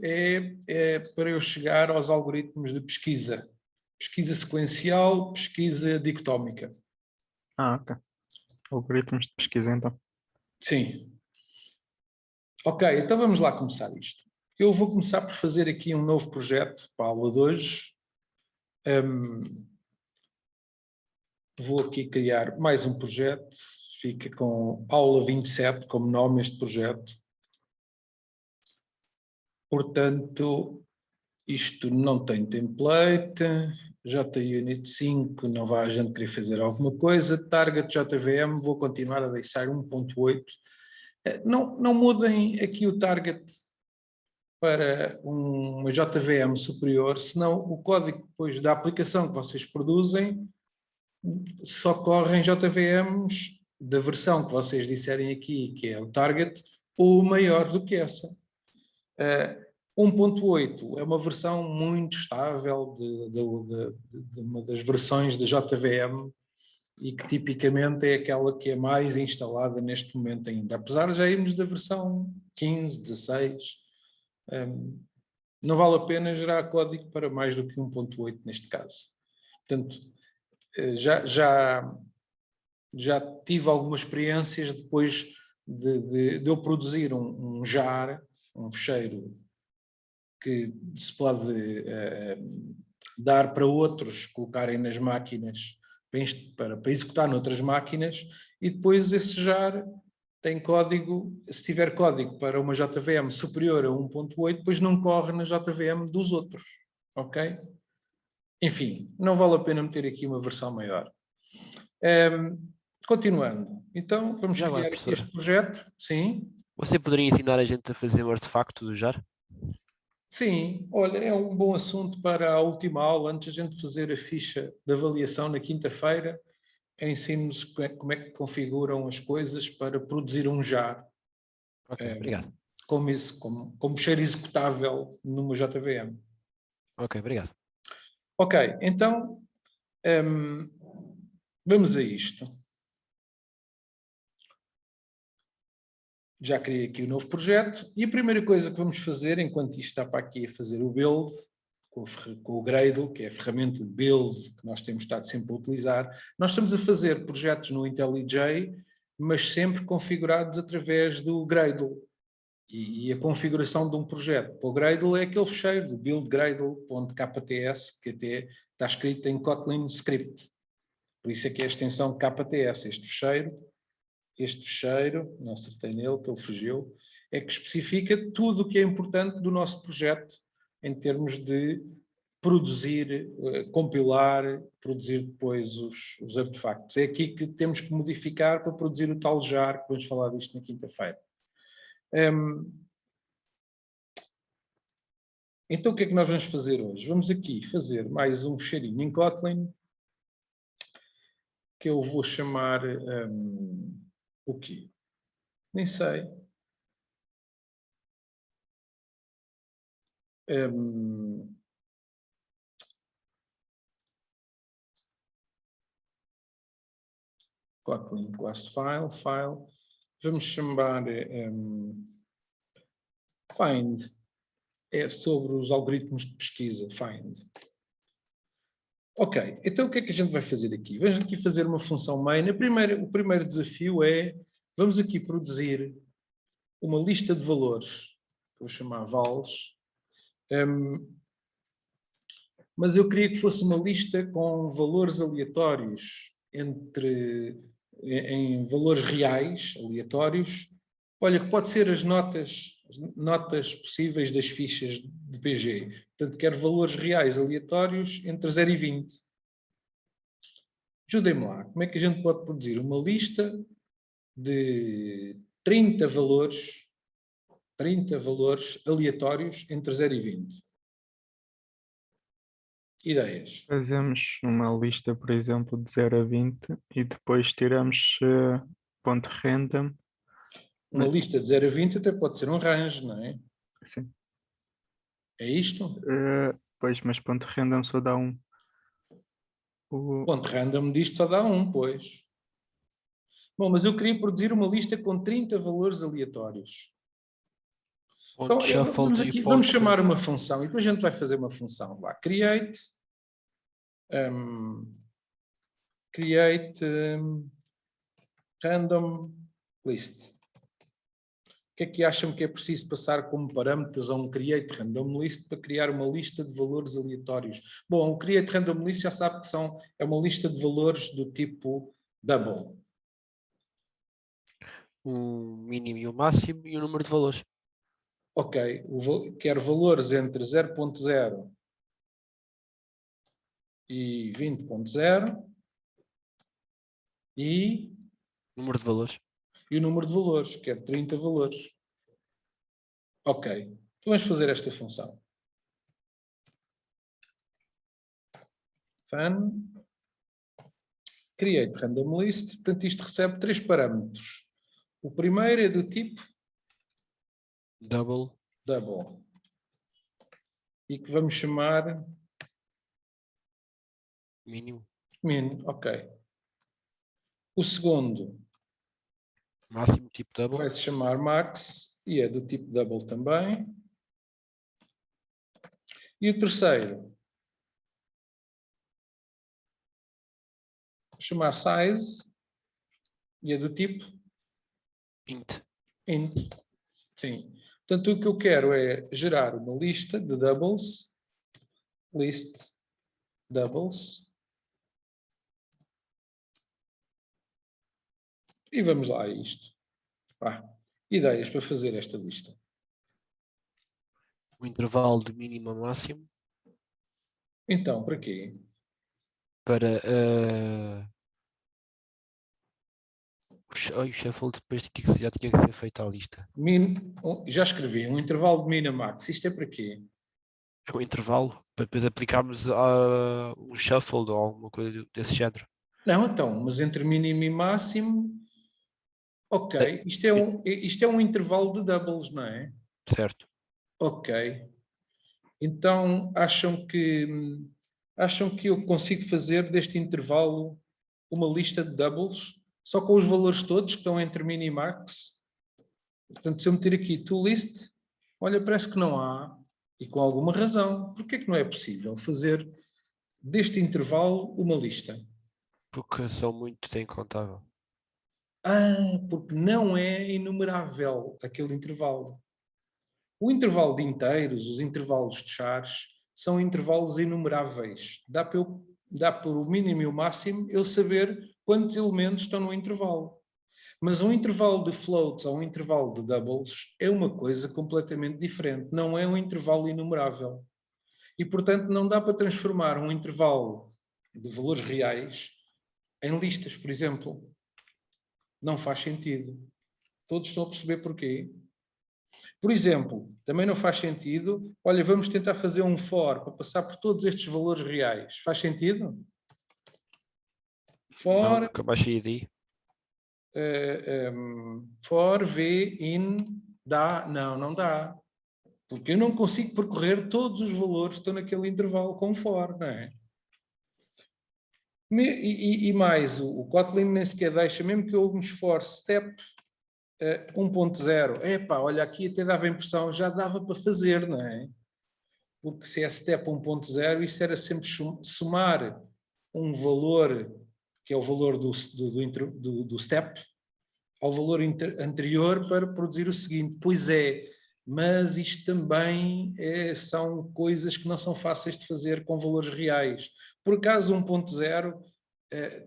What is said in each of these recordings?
é para eu chegar aos algoritmos de pesquisa. Pesquisa sequencial, pesquisa dicotómica. Ok. Algoritmos de pesquisa, então. Sim. Ok, então vamos lá começar isto. Eu vou começar por fazer aqui um novo projeto para a aula de hoje. Vou aqui criar mais um projeto. Fica com aula 27 como nome este projeto. Portanto, isto não tem template. JUnit 5, não vai a gente querer fazer alguma coisa. Target JVM, vou continuar a deixar 1.8. Não mudem aqui o target para uma JVM superior, senão o código depois da aplicação que vocês produzem só correm JVMs da versão que vocês disserem aqui, que é o target, ou maior do que essa. 1.8 é uma versão muito estável de uma das versões da JVM e que tipicamente é aquela que é mais instalada neste momento ainda. Apesar de já irmos da versão 15, 16, não vale a pena gerar código para mais do que 1.8 neste caso. Portanto, já tive algumas experiências depois de eu produzir um jar, um fecheiro que se pode dar para outros colocarem nas máquinas para executar noutras máquinas, e depois esse jar tem código, se tiver código para uma JVM superior a 1.8, depois não corre na JVM dos outros, ok? Enfim, não vale a pena meter aqui uma versão maior. Continuando, então vamos Já agora, criar aqui este projeto. Sim. Você poderia ensinar a gente a fazer um artefacto do jar? Sim, olha, é um bom assunto para a última aula, antes de a gente fazer a ficha de avaliação na quinta-feira, ensino-nos como é que configuram as coisas para produzir um jar. Ok, obrigado. Como fecheiro executável numa JVM. Ok, obrigado. Ok, então vamos a isto. Já criei aqui o novo projeto e a primeira coisa que vamos fazer, enquanto isto está para aqui a fazer o build, com o Gradle, que é a ferramenta de build que nós temos estado sempre a utilizar, nós estamos a fazer projetos no IntelliJ, mas sempre configurados através do Gradle. E a configuração de um projeto para o Gradle é aquele fecheiro do buildgradle.kts, que até está escrito em Kotlin Script. Por isso é que é a extensão KTS. Este fecheiro, não acertei nele, que ele fugiu, é que especifica tudo o que é importante do nosso projeto em termos de produzir, compilar, produzir depois os artefactos. É aqui que temos que modificar para produzir o tal jar, que vamos falar disto na quinta-feira. Então o que é que nós vamos fazer hoje? Vamos aqui fazer mais um fecheirinho em Kotlin, que eu vou chamar o quê? Nem sei. Kotlin class file. Vamos chamar find. É sobre os algoritmos de pesquisa, find. Ok, então o que é que a gente vai fazer aqui? Vamos aqui fazer uma função main. O primeiro desafio é, vamos aqui produzir uma lista de valores, que vou chamar vals, mas eu queria que fosse uma lista com valores aleatórios, em valores reais, aleatórios. Olha, que pode ser as notas possíveis das fichas de PG. Portanto, quero valores reais aleatórios entre 0 e 20. Ajudem-me lá. Como é que a gente pode produzir uma lista de 30 valores aleatórios entre 0 e 20? Ideias. Fazemos uma lista, por exemplo, de 0 a 20 e depois tiramos ponto random. Uma lista de 0 a 20 até pode ser um range, não é? Sim. É isto? Pois, mas ponto random só dá um. Ponto random disto só dá um, pois. Bom, mas eu queria produzir uma lista com 30 valores aleatórios. Então, .shuffle vamos e aqui, vamos ponto chamar random. uma função, e depois a gente vai fazer uma função lá. Create random list. O que é que acham que é preciso passar como parâmetros a um create random list para criar uma lista de valores aleatórios? Bom, o create random list já sabe que é uma lista de valores do tipo double. O mínimo e o máximo e o número de valores. Ok, quero valores entre 0.0 e 20.0 e Número de valores. o número de valores, quero 30 valores. Ok, então vamos fazer esta função. Fun, create random list, portanto isto recebe 3 parâmetros. O primeiro é do tipo Double. E que vamos chamar Mínimo. min, ok. O segundo Máximo tipo double. vai se chamar max e é do tipo double também. E o terceiro vou chamar size e é do tipo Int. int. Sim. Portanto, o que eu quero é gerar uma lista de doubles, list doubles. E vamos lá a isto. Ideias para fazer esta lista. O intervalo de mínimo a máximo. Então, para quê? Para o shuffle depois de que já tinha que ser feita a lista. Já escrevi um intervalo de min a max. Isto é para quê? É o intervalo para depois aplicarmos um shuffle ou alguma coisa desse género. Não, então, mas entre mínimo e máximo, ok, isto é um intervalo de doubles, não é? Certo. Ok. Então, acham que eu consigo fazer deste intervalo uma lista de doubles, só com os valores todos que estão entre min e max? Portanto, se eu meter aqui toList, olha, parece que não há, e com alguma razão. Porquê que não é possível fazer deste intervalo uma lista? Porque são muito incontável. Porque não é enumerável aquele intervalo. O intervalo de inteiros, os intervalos de chares, são intervalos enumeráveis. Dá para o mínimo e o máximo eu saber quantos elementos estão no intervalo. Mas um intervalo de floats ou um intervalo de doubles é uma coisa completamente diferente. Não é um intervalo enumerável. E, portanto, não dá para transformar um intervalo de valores reais em listas, por exemplo. Não faz sentido. Todos estão a perceber porquê? Por exemplo, também não faz sentido, olha, vamos tentar fazer um for para passar por todos estes valores reais. Faz sentido? Não, For, nunca mais saí daí. for v in dá. Não dá. Porque eu não consigo percorrer todos os valores que estão naquele intervalo com for, não é? E mais, o Kotlin nem sequer deixa, mesmo que eu me esforce, step 1.0, olha, aqui até dava a impressão, já dava para fazer, não é? Porque se é step 1.0, isso era sempre somar um valor, que é o valor do step, ao valor anterior para produzir o seguinte. Pois é, mas isto também são coisas que não são fáceis de fazer com valores reais. Por acaso 1.0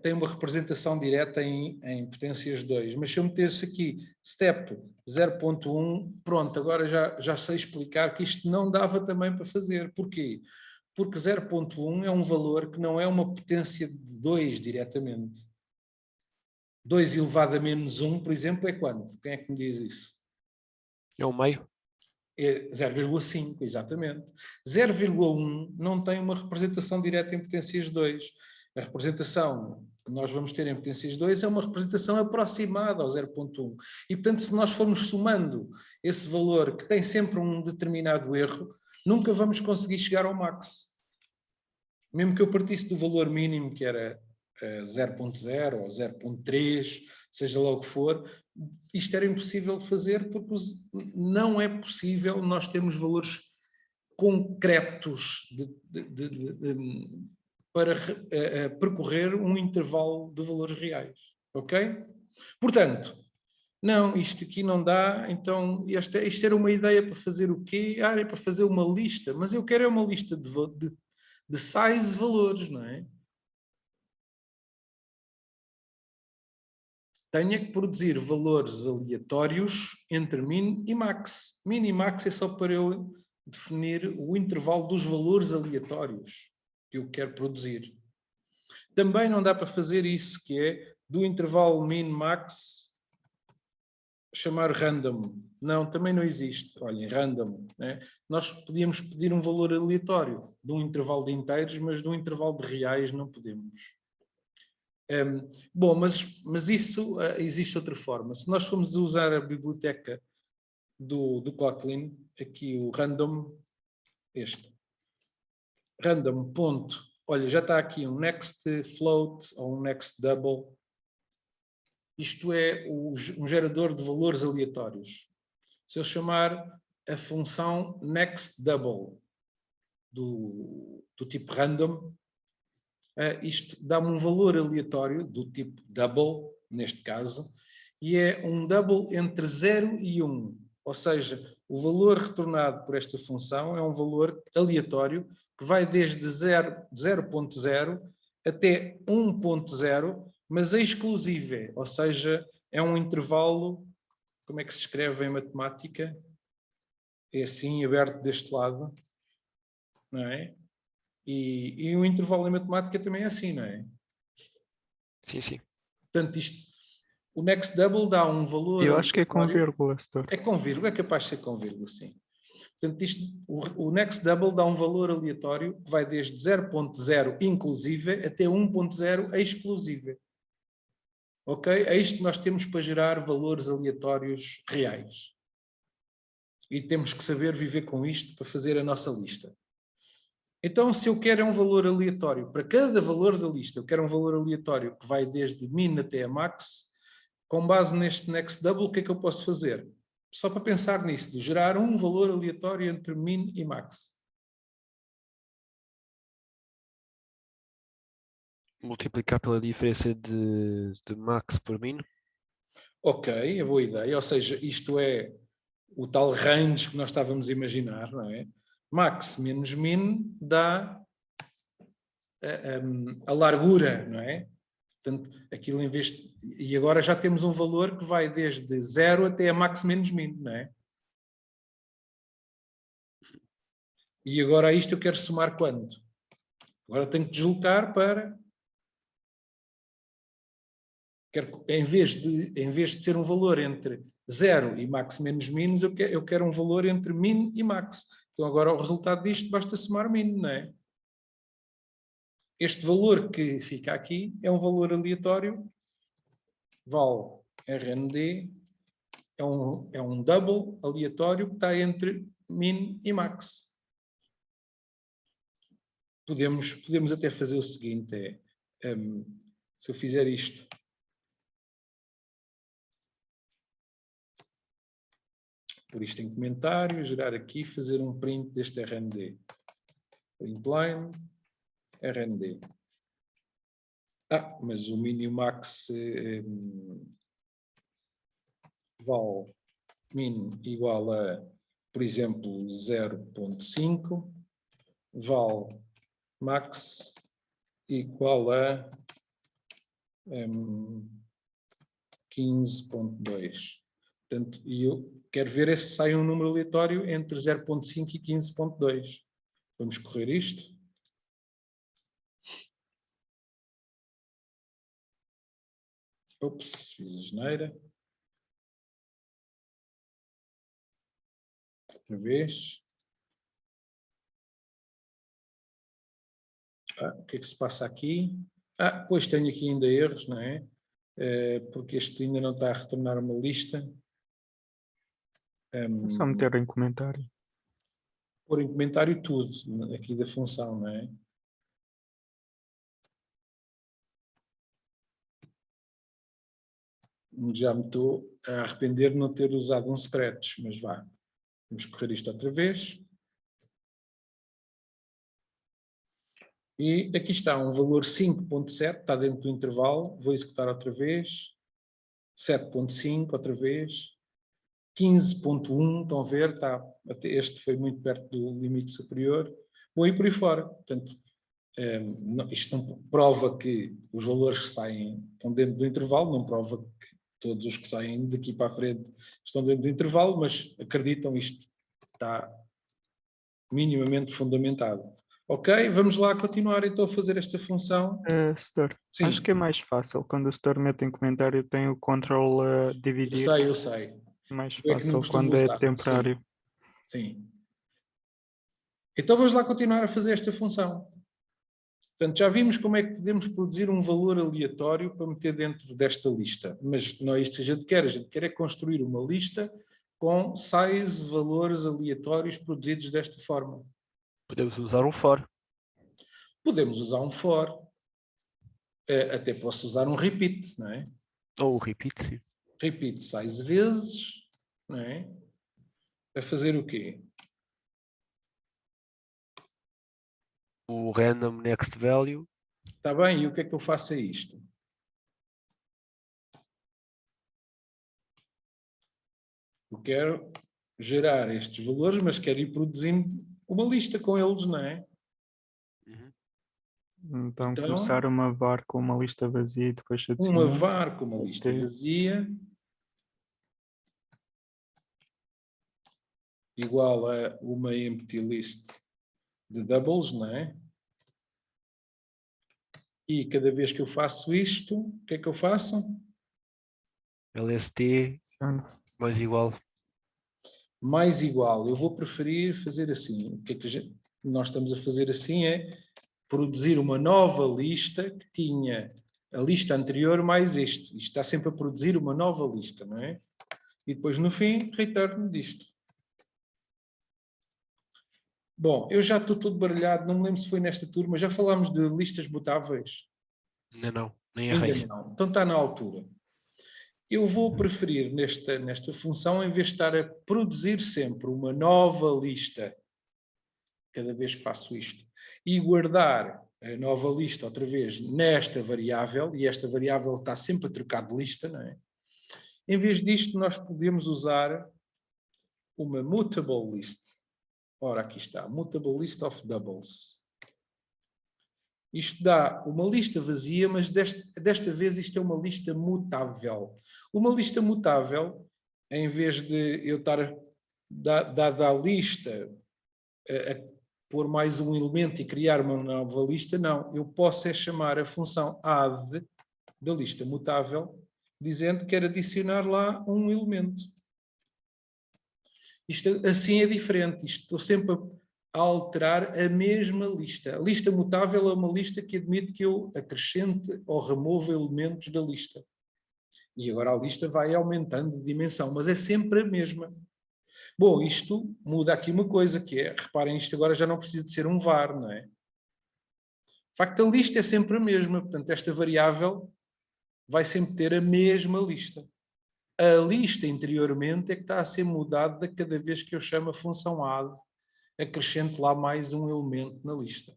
tem uma representação direta em potências 2, mas se eu metesse aqui step 0.1, pronto, agora já sei explicar que isto não dava também para fazer. Porquê? Porque 0.1 é um valor que não é uma potência de 2 diretamente. 2 elevado a menos 1, por exemplo, é quanto? Quem é que me diz isso? É o meio. É 0,5, exatamente. 0,1 não tem uma representação direta em potências 2. A representação que nós vamos ter em potências 2 é uma representação aproximada ao 0,1. E, portanto, se nós formos somando esse valor que tem sempre um determinado erro, nunca vamos conseguir chegar ao max. Mesmo que eu partisse do valor mínimo, que era 0.0 ou 0.3, seja lá o que for, isto era impossível de fazer porque não é possível nós termos valores concretos para percorrer um intervalo de valores reais, ok? Portanto, não, isto aqui não dá, então isto era uma ideia para fazer o quê? Era para fazer uma lista, mas eu quero é uma lista de size valores, não é? Tenha que produzir valores aleatórios entre min e max. Min e max é só para eu definir o intervalo dos valores aleatórios que eu quero produzir. Também não dá para fazer isso, que é do intervalo min-max chamar random. Não, também não existe. Olhem, random. Né? Nós podíamos pedir um valor aleatório de um intervalo de inteiros, mas de um intervalo de reais não podemos. Bom, mas isso existe outra forma. Se nós formos usar a biblioteca do Kotlin, aqui o random, random ponto, olha, já está aqui um next float ou um next double. Isto é um gerador de valores aleatórios. Se eu chamar a função next double do tipo random, isto dá-me um valor aleatório do tipo double, neste caso, e é um double entre 0 e 1. Ou seja, o valor retornado por esta função é um valor aleatório que vai desde 0.0 até 1.0, mas exclusivo, ou seja, é um intervalo, como é que se escreve em matemática? É assim, aberto deste lado, não é? E o intervalo em matemática também é assim, não é? Sim, sim. Portanto, o next double dá um valor... Eu acho que é com vírgula, Setor. É com vírgula, é capaz de ser com vírgula, sim. Portanto, o next double dá um valor aleatório que vai desde 0.0 inclusive até 1.0 exclusive. Ok? É isto que nós temos para gerar valores aleatórios reais. E temos que saber viver com isto para fazer a nossa lista. Então, se eu quero um valor aleatório, para cada valor da lista, eu quero um valor aleatório que vai desde min até a max, com base neste next double, o que é que eu posso fazer? Só para pensar nisso, de gerar um valor aleatório entre min e max. Multiplicar pela diferença de max por min. Ok, é boa ideia. Ou seja, isto é o tal range que nós estávamos a imaginar, não é? Max menos min dá a largura, não é? Portanto, aquilo em vez de... E agora já temos um valor que vai desde 0 até a max menos min, não é? E agora a isto eu quero somar quando? Agora tenho que deslocar para... em vez de ser um valor entre 0 e max menos min, eu quero um valor entre min e max. Então agora o resultado disto basta somar min, não é? Este valor que fica aqui é um valor aleatório, val RND, é um double aleatório que está entre min e max. Podemos até fazer o seguinte, se eu fizer isto, por isto em comentário, gerar aqui, fazer um print deste RND. Printline, RND. Mas o min e o max val min igual a, por exemplo, 0.5, val max igual a 15.2. Portanto, e eu quero ver se sai um número aleatório entre 0.5 e 15.2. Vamos correr isto. Ops, fiz a asneira. Outra vez. O que é que se passa aqui? Pois tenho aqui ainda erros, não é? Porque este ainda não está a retornar uma lista. É só meter em comentário. Pôr em comentário tudo, aqui da função, não é? Já me estou a arrepender de não ter usado um secretos, mas vá. Vamos correr isto outra vez. E aqui está um valor 5.7, está dentro do intervalo. Vou executar outra vez. 7.5 outra vez. 15.1, estão a ver? Está, este foi muito perto do limite superior. Vou ir por aí fora. Portanto, isto não prova que os valores que saem estão dentro do intervalo, não prova que todos os que saem daqui para a frente estão dentro do intervalo, mas acreditam, isto está minimamente fundamentado. Ok, vamos lá continuar então a fazer esta função. Setor, acho Sim, que é mais fácil. Quando o setor mete em comentário, tem o control dividir. eu sei. Mais Eu é que não fácil costumo quando é usar. temporário. Sim. Então vamos lá continuar a fazer esta função. Portanto, já vimos como é que podemos produzir um valor aleatório para meter dentro desta lista. Mas não é isto que a gente quer é construir uma lista com 6 valores aleatórios produzidos desta forma. Podemos usar um for. Podemos usar um for, até posso usar um repeat, não é? Ou o repeat, sim. Repeat 6 vezes, não é? A fazer o quê? O random next value. Está bem, e o que é que eu faço a isto? Eu quero gerar estes valores, mas quero ir produzindo uma lista com eles, não é? Então, Então, começar uma var com uma lista vazia e depois uma adicionar. var com uma lista Ok. vazia igual a uma empty list de doubles, não é? E cada vez que eu faço isto, o que é que eu faço? LST mais igual. Mais igual. Eu vou preferir fazer assim. O que é que nós estamos a fazer assim é produzir uma nova lista que tinha a lista anterior mais isto. Isto está sempre a produzir uma nova lista, não é? E depois no fim, return disto. Bom, eu já estou todo baralhado, não me lembro se foi nesta turma, já falámos de listas mutáveis? Ainda não, nem Ainda arrays. não. Então está na altura. Eu vou preferir nesta função, em vez de estar a produzir sempre uma nova lista, cada vez que faço isto, e guardar a nova lista outra vez nesta variável, e esta variável está sempre a trocar de lista, não é? Em vez disto, nós podemos usar uma mutable list. Ora, aqui está, mutable list of doubles. Isto dá uma lista vazia, mas desta vez isto é uma lista mutável. Uma lista mutável, em vez de eu estar, dada a lista, a pôr mais um elemento e criar uma nova lista, não. Eu posso é chamar a função add da lista mutável, dizendo que quero adicionar lá um elemento. Isto assim é diferente. Isto, estou sempre a alterar a mesma lista. A lista mutável é uma lista que admite que eu acrescente ou remova elementos da lista. E agora a lista vai aumentando de dimensão, mas é sempre a mesma. Bom, isto muda aqui uma coisa, que é, reparem, isto agora já não precisa de ser um var, não é? De facto, a lista é sempre a mesma, portanto, esta variável vai sempre ter a mesma lista. A lista interiormente é que está a ser mudada cada vez que eu chamo a função add, acrescento lá mais um elemento na lista.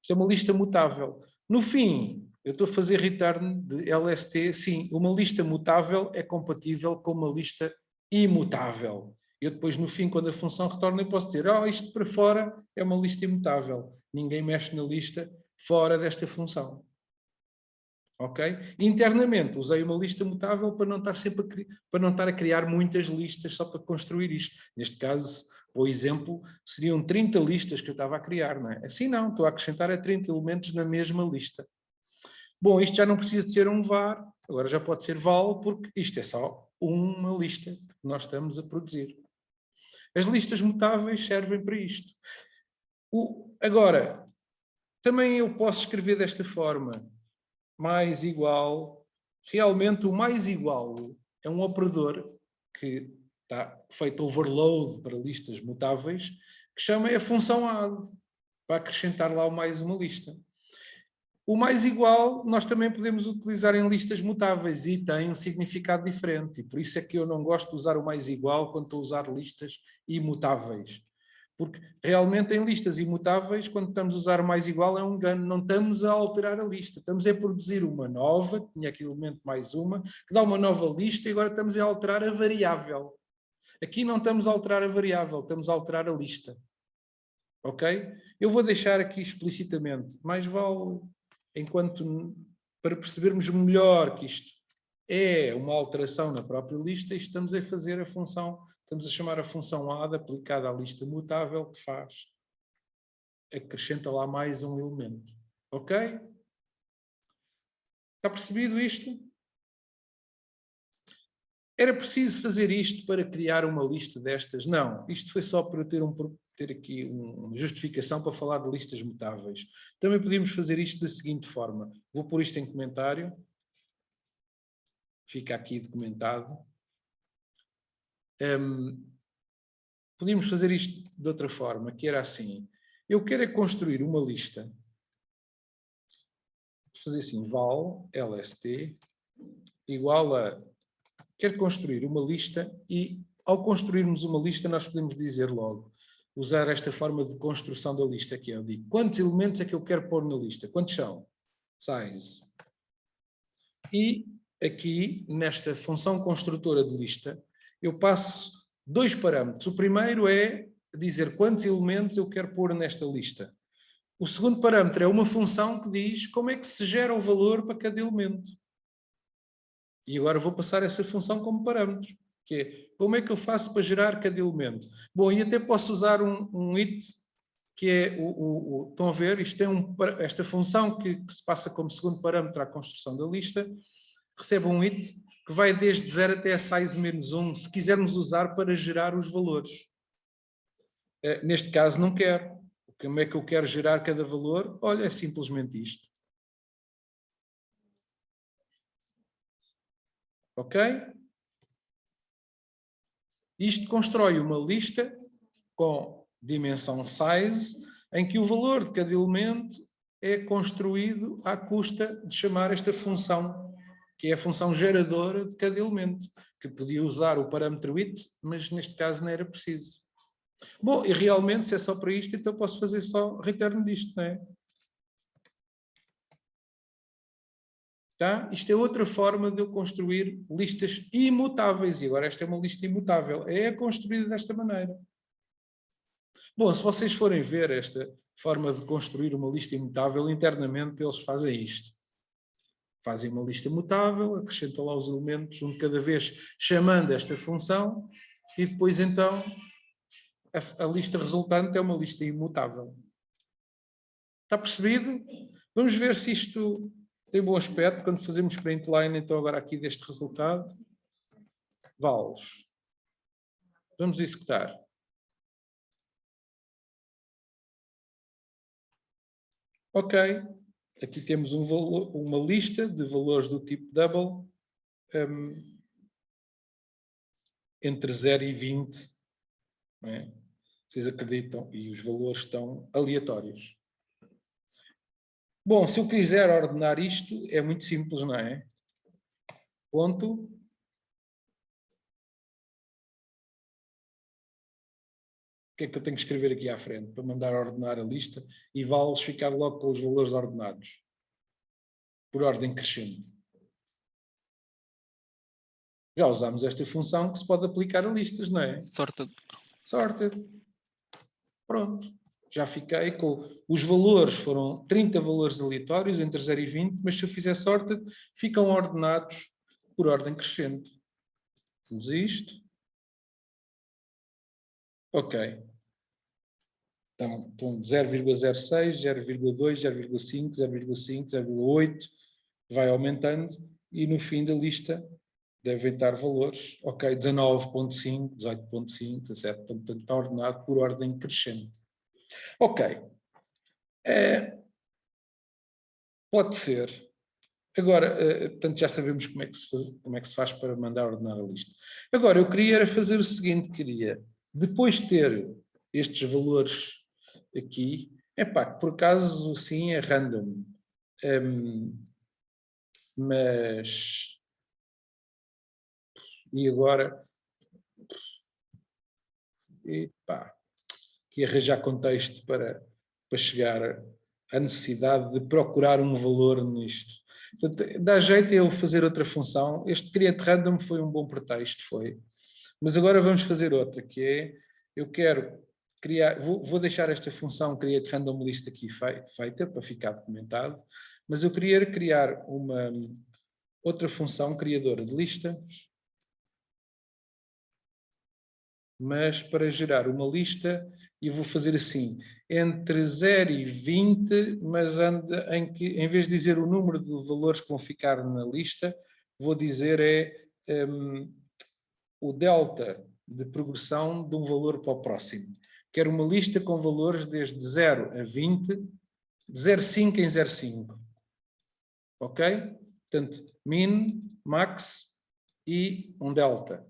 Isto é uma lista mutável. No fim, eu estou a fazer return de LST. Sim, uma lista mutável é compatível com uma lista imutável. Eu depois, no fim, quando a função retorna, eu posso dizer, isto para fora é uma lista imutável. Ninguém mexe na lista fora desta função. Ok? Internamente, usei uma lista mutável para não estar sempre para não estar a criar muitas listas só para construir isto. Neste caso, por exemplo, seriam 30 listas que eu estava a criar, não é? Assim não, estou a acrescentar a 30 elementos na mesma lista. Bom, isto já não precisa de ser um var, agora já pode ser val, porque isto é só uma lista que nós estamos a produzir. As listas mutáveis servem para isto. Agora, também eu posso escrever desta forma. Mais igual, realmente o mais igual é um operador que está feito overload para listas mutáveis, que chama a função add, para acrescentar lá mais uma lista. O mais igual nós também podemos utilizar em listas mutáveis e tem um significado diferente. E por isso é que eu não gosto de usar o mais igual quando estou a usar listas imutáveis. Porque realmente em listas imutáveis, quando estamos a usar o mais igual, é um engano. Não estamos a alterar a lista. Estamos a produzir uma nova, que tinha aqui elemento mais uma, que dá uma nova lista e agora estamos a alterar a variável. Aqui não estamos a alterar a variável, estamos a alterar a lista. Ok? Eu vou deixar aqui explicitamente. Mais vale, para percebermos melhor que isto é uma alteração na própria lista, e estamos a fazer a função, estamos a chamar a função add aplicada à lista mutável, que faz, acrescenta lá mais um elemento. Ok? Está percebido isto? Era preciso fazer isto para criar uma lista destas? Não, isto foi só para ter aqui uma justificação para falar de listas mutáveis. Também podíamos fazer isto da seguinte forma. Vou pôr isto em comentário. Fica aqui documentado. Podíamos fazer isto de outra forma, que era assim. Eu quero é construir uma lista. Vou fazer assim, val, lst, igual a... Quero construir uma lista e, ao construirmos uma lista, nós podemos dizer logo, usar esta forma de construção da lista, que eu digo, quantos elementos é que eu quero pôr na lista? Quantos são? Size. E aqui, nesta função construtora de lista, eu passo 2 parâmetros. O primeiro é dizer quantos elementos eu quero pôr nesta lista. O segundo parâmetro é uma função que diz como é que se gera o valor para cada elemento. E agora vou passar essa função como parâmetro, que é como é que eu faço para gerar cada elemento. Bom, e até posso usar um it, que é estão a ver, isto tem esta função que se passa como segundo parâmetro à construção da lista, recebe um it que vai desde 0 até a size-1, se quisermos usar para gerar os valores. Neste caso não quero. Como é que eu quero gerar cada valor? Olha, é simplesmente isto. Ok? Isto constrói uma lista com dimensão size, em que o valor de cada elemento é construído à custa de chamar esta função, que é a função geradora de cada elemento, que podia usar o parâmetro it, mas neste caso não era preciso. Bom, e realmente, se é só para isto, então posso fazer só return disto, não é? Tá? Isto é outra forma de eu construir listas imutáveis. E agora esta é uma lista imutável. É construída desta maneira. Bom, se vocês forem ver esta forma de construir uma lista imutável, internamente eles fazem isto. Fazem uma lista mutável, acrescentam lá os elementos, um de cada vez, chamando esta função, e depois então a lista resultante é uma lista imutável. Está percebido? Vamos ver se isto tem bom aspecto quando fazemos printline, então agora aqui deste resultado. Vales. Vamos executar. Ok. Aqui temos uma lista de valores do tipo double entre 0 e 20. Não é? Vocês acreditam? E os valores estão aleatórios. Bom, se eu quiser ordenar isto, é muito simples, não é? Ponto. O que é que eu tenho que escrever aqui à frente para mandar ordenar a lista e vales ficar logo com os valores ordenados por ordem crescente? Já usámos esta função que se pode aplicar a listas, não é? Sorted. Sorted. Pronto. Já fiquei com... Os valores foram 30 valores aleatórios entre 0 e 20, mas se eu fizer sorted, ficam ordenados por ordem crescente. Vamos a isto. Ok. Então 0,06, 0,2, 0,5, 0,5, 0,8, vai aumentando e no fim da lista devem estar valores, ok, 19,5, 18,5, 17, portanto está ordenado por ordem crescente. Ok. Pode ser. Agora, portanto, já sabemos como é que se faz para mandar ordenar a lista. Agora, eu queria era fazer o seguinte, depois de ter estes valores aqui, epá, por acaso sim é random. Mas, e agora, e arranjar contexto para chegar à necessidade de procurar um valor nisto. Portanto, dá jeito eu fazer outra função. Este create random foi um bom pretexto, foi. Mas agora vamos fazer outra, que é, eu quero criar, vou deixar esta função create random list aqui feita, para ficar documentado, mas eu queria criar uma outra função criadora de listas, mas para gerar uma lista, e vou fazer assim, entre 0 e 20, mas em vez de dizer o número de valores que vão ficar na lista, vou dizer o delta de progressão de um valor para o próximo. Quero uma lista com valores desde 0 a 20, de 0,5 em 0,5. Ok? Portanto, min, max e um delta.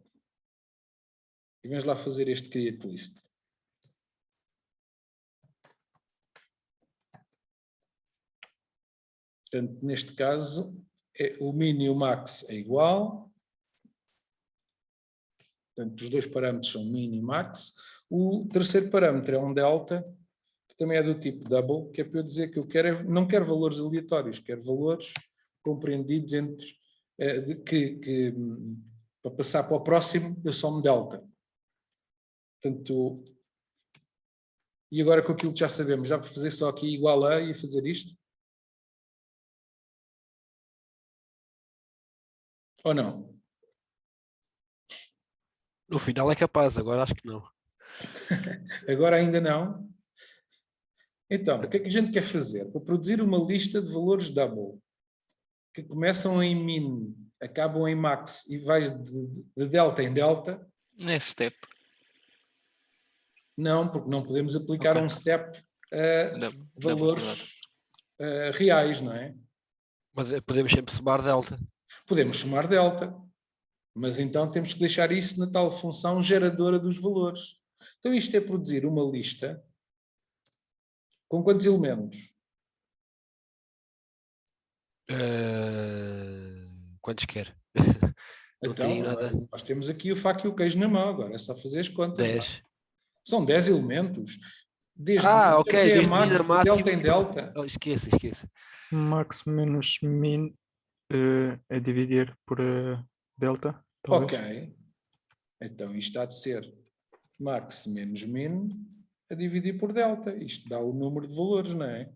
E vamos lá fazer este create list. Portanto, neste caso, o min e o max é igual. Portanto, os dois parâmetros são min e max. O terceiro parâmetro é um delta, que também é do tipo double, que é para eu dizer que eu não quero valores aleatórios, quero valores compreendidos entre para passar para o próximo eu somo delta. Portanto, e agora com aquilo que já sabemos, já para fazer só aqui igual a e fazer isto? Ou não? No final é capaz, agora acho que não. Agora ainda não? Então, o que é que a gente quer fazer? Para produzir uma lista de valores double, que começam em min, acabam em max e vais de delta em delta. Nesse step. Não, porque não podemos aplicar um step a valores reais, não é? Mas podemos sempre somar delta. Podemos somar delta, mas então temos que deixar isso na tal função geradora dos valores. Então isto é produzir uma lista com quantos elementos? Quantos quer? Não Então, tem nada. nós temos aqui o faca e o queijo na mão, agora é só fazer as contas. 10. São 10 elementos. Desde Ok, até desde max, min a de máximo. delta em delta. Oh, esqueça. Max menos min é dividir por delta. Talvez. Ok. Então isto há de ser max menos min a dividir por delta. Isto dá o número de valores, não é?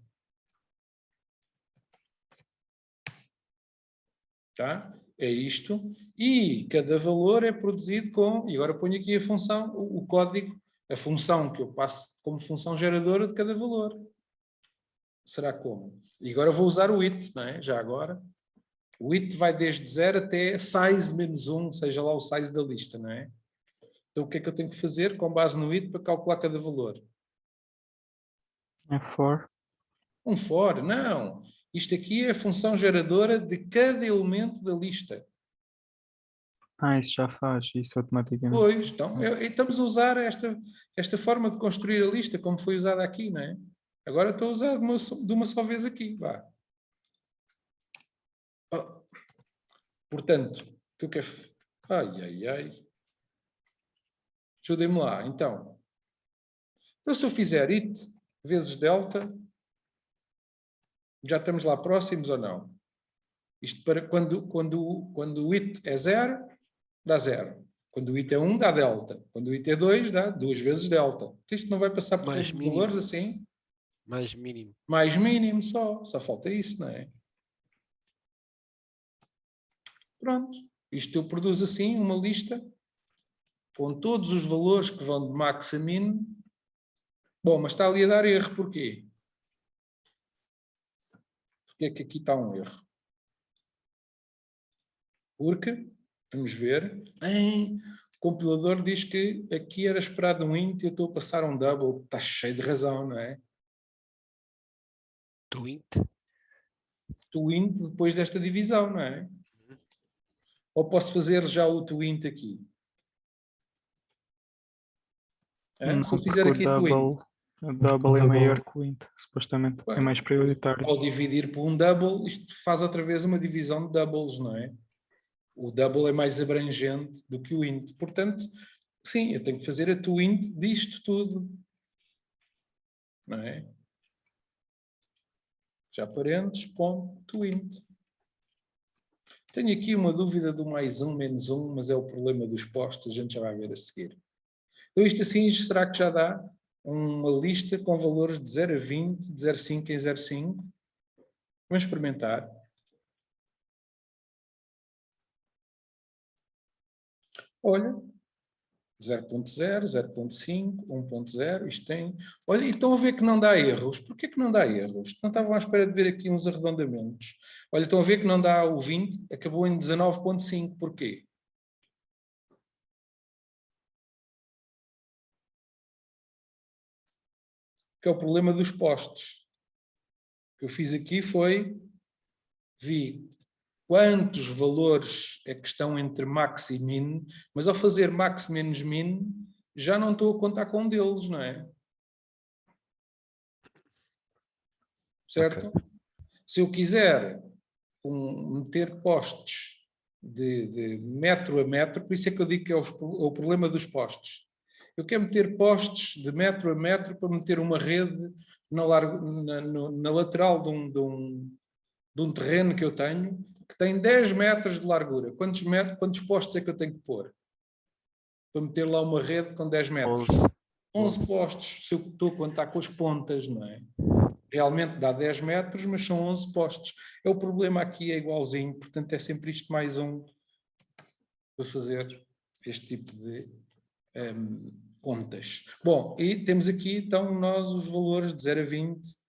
Tá? É isto. E cada valor é produzido com... E agora ponho aqui a função, o código, a função que eu passo como função geradora de cada valor. Será como? E agora vou usar o it, não é? Já agora. O it vai desde 0 até size menos 1, seja lá o size da lista, não é? Então o que é que eu tenho que fazer com base no it para calcular cada valor? É for. Um for? Não. Isto aqui é a função geradora de cada elemento da lista. Isso já faz, isso automaticamente. Pois, então, estamos a usar esta forma de construir a lista, como foi usada aqui, não é? Agora estou a usar de uma só vez aqui. Vá. Oh. Portanto, o que eu quero... Ai. Ajudem-me lá, então. Então, se eu fizer it vezes delta, já estamos lá próximos ou não? Isto para quando o it é 0, dá 0. Quando o it é 1, dá delta. Quando o it é 2, dá 2 vezes delta. Isto não vai passar por todos os valores assim? Mais mínimo. Mais mínimo só. Só falta isso, não é? Pronto. Isto eu produzo assim uma lista com todos os valores que vão de max a min. Bom, mas está ali a dar erro. Porquê? Porquê é que aqui está um erro? Porque, vamos ver, o compilador diz que aqui era esperado um int e eu estou a passar um double. Está cheio de razão, não é? Do int? Do int depois desta divisão, não é? Ou posso fazer já o toInt aqui? Se eu fizer aqui toInt. A double é double. maior que o int, supostamente. É mais prioritário. Ao dividir por um double, isto faz outra vez uma divisão de doubles, não é? O double é mais abrangente do que o int. Portanto, sim, eu tenho que fazer a toInt disto tudo. Não é? Já parentes, ponto, toInt. Tenho aqui uma dúvida do mais um, menos um, mas é o problema dos postos, a gente já vai ver a seguir. Então isto assim, será que já dá uma lista com valores de 0 a 20, de 0,5 em 0,5? Vamos experimentar. Olha, 0.0, 0.5, 1.0, isto tem... Olha, e estão a ver que não dá erros. Porquê que não dá erros? Não estavam à espera de ver aqui uns arredondamentos. Olha, estão a ver que não dá o 20, acabou em 19.5. Porquê? Que é o problema dos postos. O que eu fiz aqui foi, vi quantos valores é que estão entre max e min, mas ao fazer max menos min, já não estou a contar com um deles, não é? Certo? Okay. Se eu quiser meter postes de metro a metro, por isso é que eu digo que é o problema dos postes. Eu quero meter postes de metro a metro para meter uma rede na lateral de um terreno que eu tenho, que tem 10 metros de largura. Quantos postes é que eu tenho que pôr? Para meter lá uma rede com 10 metros. 11 postes, se eu estou a contar com as pontas, não é? Realmente dá 10 metros, mas são 11 postes. É o problema aqui, é igualzinho, portanto é sempre isto mais um para fazer este tipo de contas. Bom, e temos aqui então nós os valores de 0 a 20,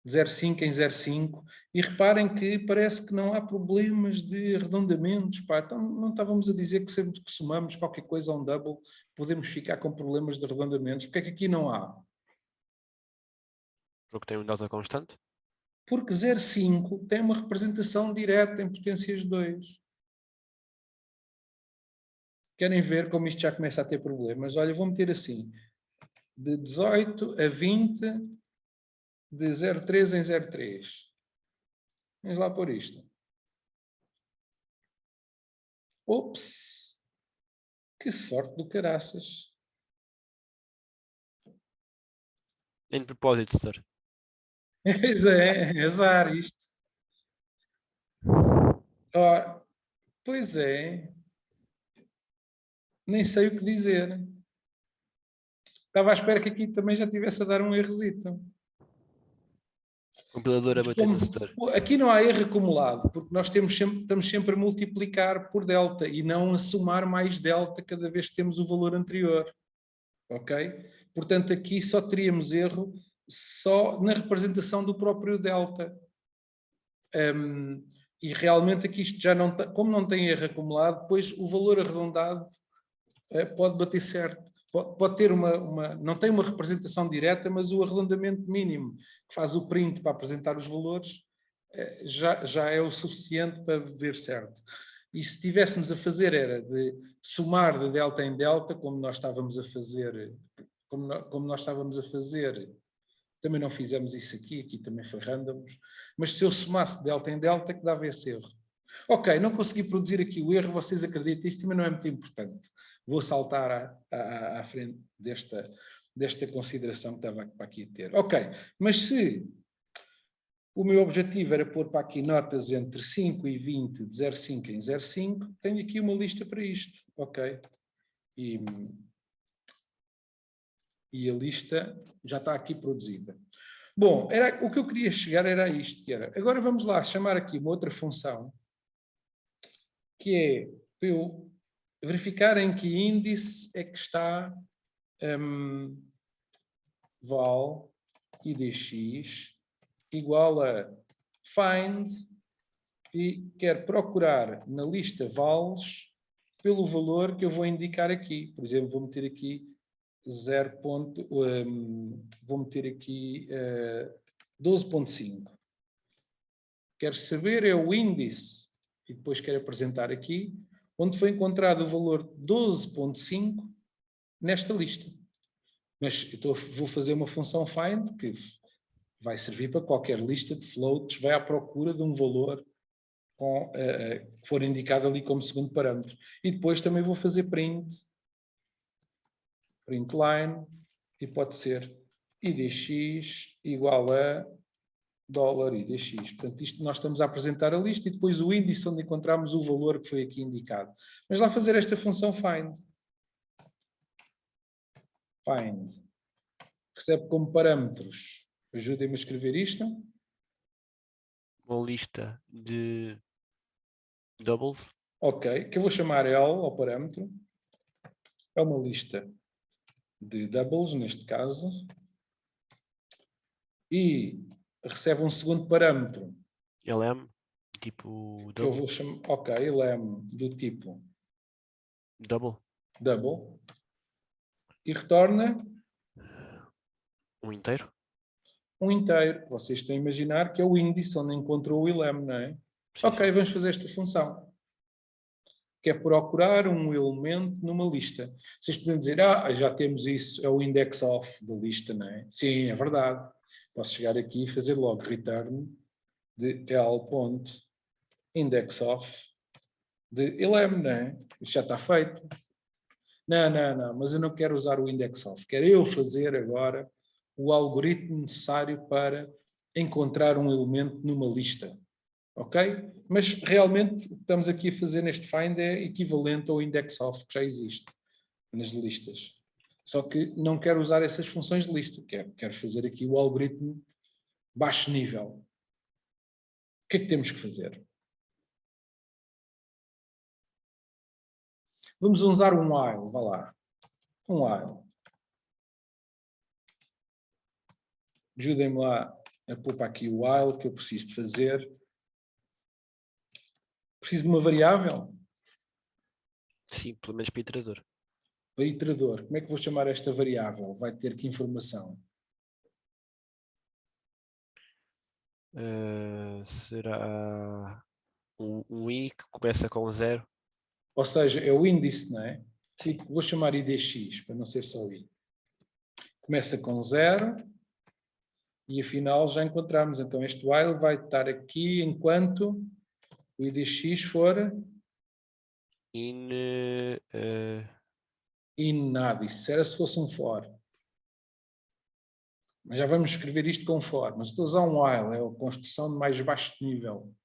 de 0,5 em 0,5, e reparem que parece que não há problemas de arredondamentos, pá. Então não estávamos a dizer que sempre que somamos qualquer coisa a um double, podemos ficar com problemas de arredondamentos. Porque é que aqui não há? Porque tem um delta constante? Porque 0,5 tem uma representação direta em potências 2. Querem ver como isto já começa a ter problemas? Olha, vou meter assim, de 18 a 20, de 0,3 em 0,3. Vamos lá pôr isto. Ops! Que sorte do caraças. Nem de propósito, senhor. É azar isto. Ora, pois é. Nem sei o que dizer. Estava à espera que aqui também já tivesse a dar um errozito. Compilador a bater no setor. Aqui não há erro acumulado, porque nós estamos sempre a multiplicar por delta e não a somar mais delta cada vez que temos o valor anterior. Ok? Portanto, aqui só teríamos erro só na representação do próprio delta. E realmente aqui isto já não, como não tem erro acumulado, depois o valor arredondado pode bater certo. Pode ter não tem uma representação direta, mas o arredondamento mínimo, que faz o print para apresentar os valores, já é o suficiente para ver certo. E se estivéssemos a fazer era de somar de delta em delta, como nós estávamos a fazer, também não fizemos isso aqui também foi random, mas se eu somasse de delta em delta, que dava esse erro. Ok, não consegui produzir aqui o erro, vocês acreditam, isto também não é muito importante. Vou saltar à frente desta consideração que estava para aqui a ter. Ok, mas se o meu objetivo era pôr para aqui notas entre 5 e 20, de 0,5 em 0,5, tenho aqui uma lista para isto, ok? E a lista já está aqui produzida. Bom, o que eu queria chegar era isto, que era, agora vamos lá chamar aqui uma outra função, que é para eu verificar em que índice é que está val idx igual a find e quero procurar na lista vals pelo valor que eu vou indicar aqui. Por exemplo, vou meter aqui 12.5. Quero saber é o índice e depois quero apresentar aqui onde foi encontrado o valor 12.5 nesta lista. Mas vou fazer uma função find que vai servir para qualquer lista de floats, vai à procura de um valor que for indicado ali como segundo parâmetro. E depois também vou fazer print line, e pode ser idx igual a $idx. Portanto, isto nós estamos a apresentar a lista e depois o índice onde encontramos o valor que foi aqui indicado. Mas lá fazer esta função find. Recebe como parâmetros, ajudem-me a escrever isto. Uma lista de doubles. Ok, que eu vou chamar L ao parâmetro. É uma lista de doubles, neste caso. E recebe um segundo parâmetro. LM, tipo Que eu double. vou chamar, ok, lem do tipo Double. E retorna Um inteiro. um inteiro. Vocês estão a imaginar que é o índice onde encontrou o ILEM, não é? Sim, Ok, sim. vamos fazer esta função. Que é procurar um elemento numa lista. Vocês podem dizer, já temos isso, é o index of da lista, não é? Sim, é verdade. Posso chegar aqui e fazer logo return de l.indexOf de ILEM, não é? Isto já está feito. Não, mas eu não quero usar o indexOf. Quero eu fazer agora o algoritmo necessário para encontrar um elemento numa lista. Ok? Mas realmente o que estamos aqui a fazer neste find é equivalente ao indexOf que já existe nas listas. Só que não quero usar essas funções de lista. Quero fazer aqui o algoritmo baixo nível. O que é que temos que fazer? Vamos usar um while, vá lá. Um while. Ajudem-me lá a pôr para aqui o while que eu preciso de fazer. Preciso de uma variável? Sim, pelo menos para iterador. Para iterador. Como é que vou chamar esta variável? Vai ter que informação? Será um i que começa com 0? Ou seja, é o índice, não é? Sim. Vou chamar idx, para não ser só i. Começa com 0 e afinal já encontramos. Então este while vai estar aqui enquanto o idx for in nada. Isso era se fosse um for. Mas já vamos escrever isto com for. Mas estou a usar um while, é a construção de mais baixo nível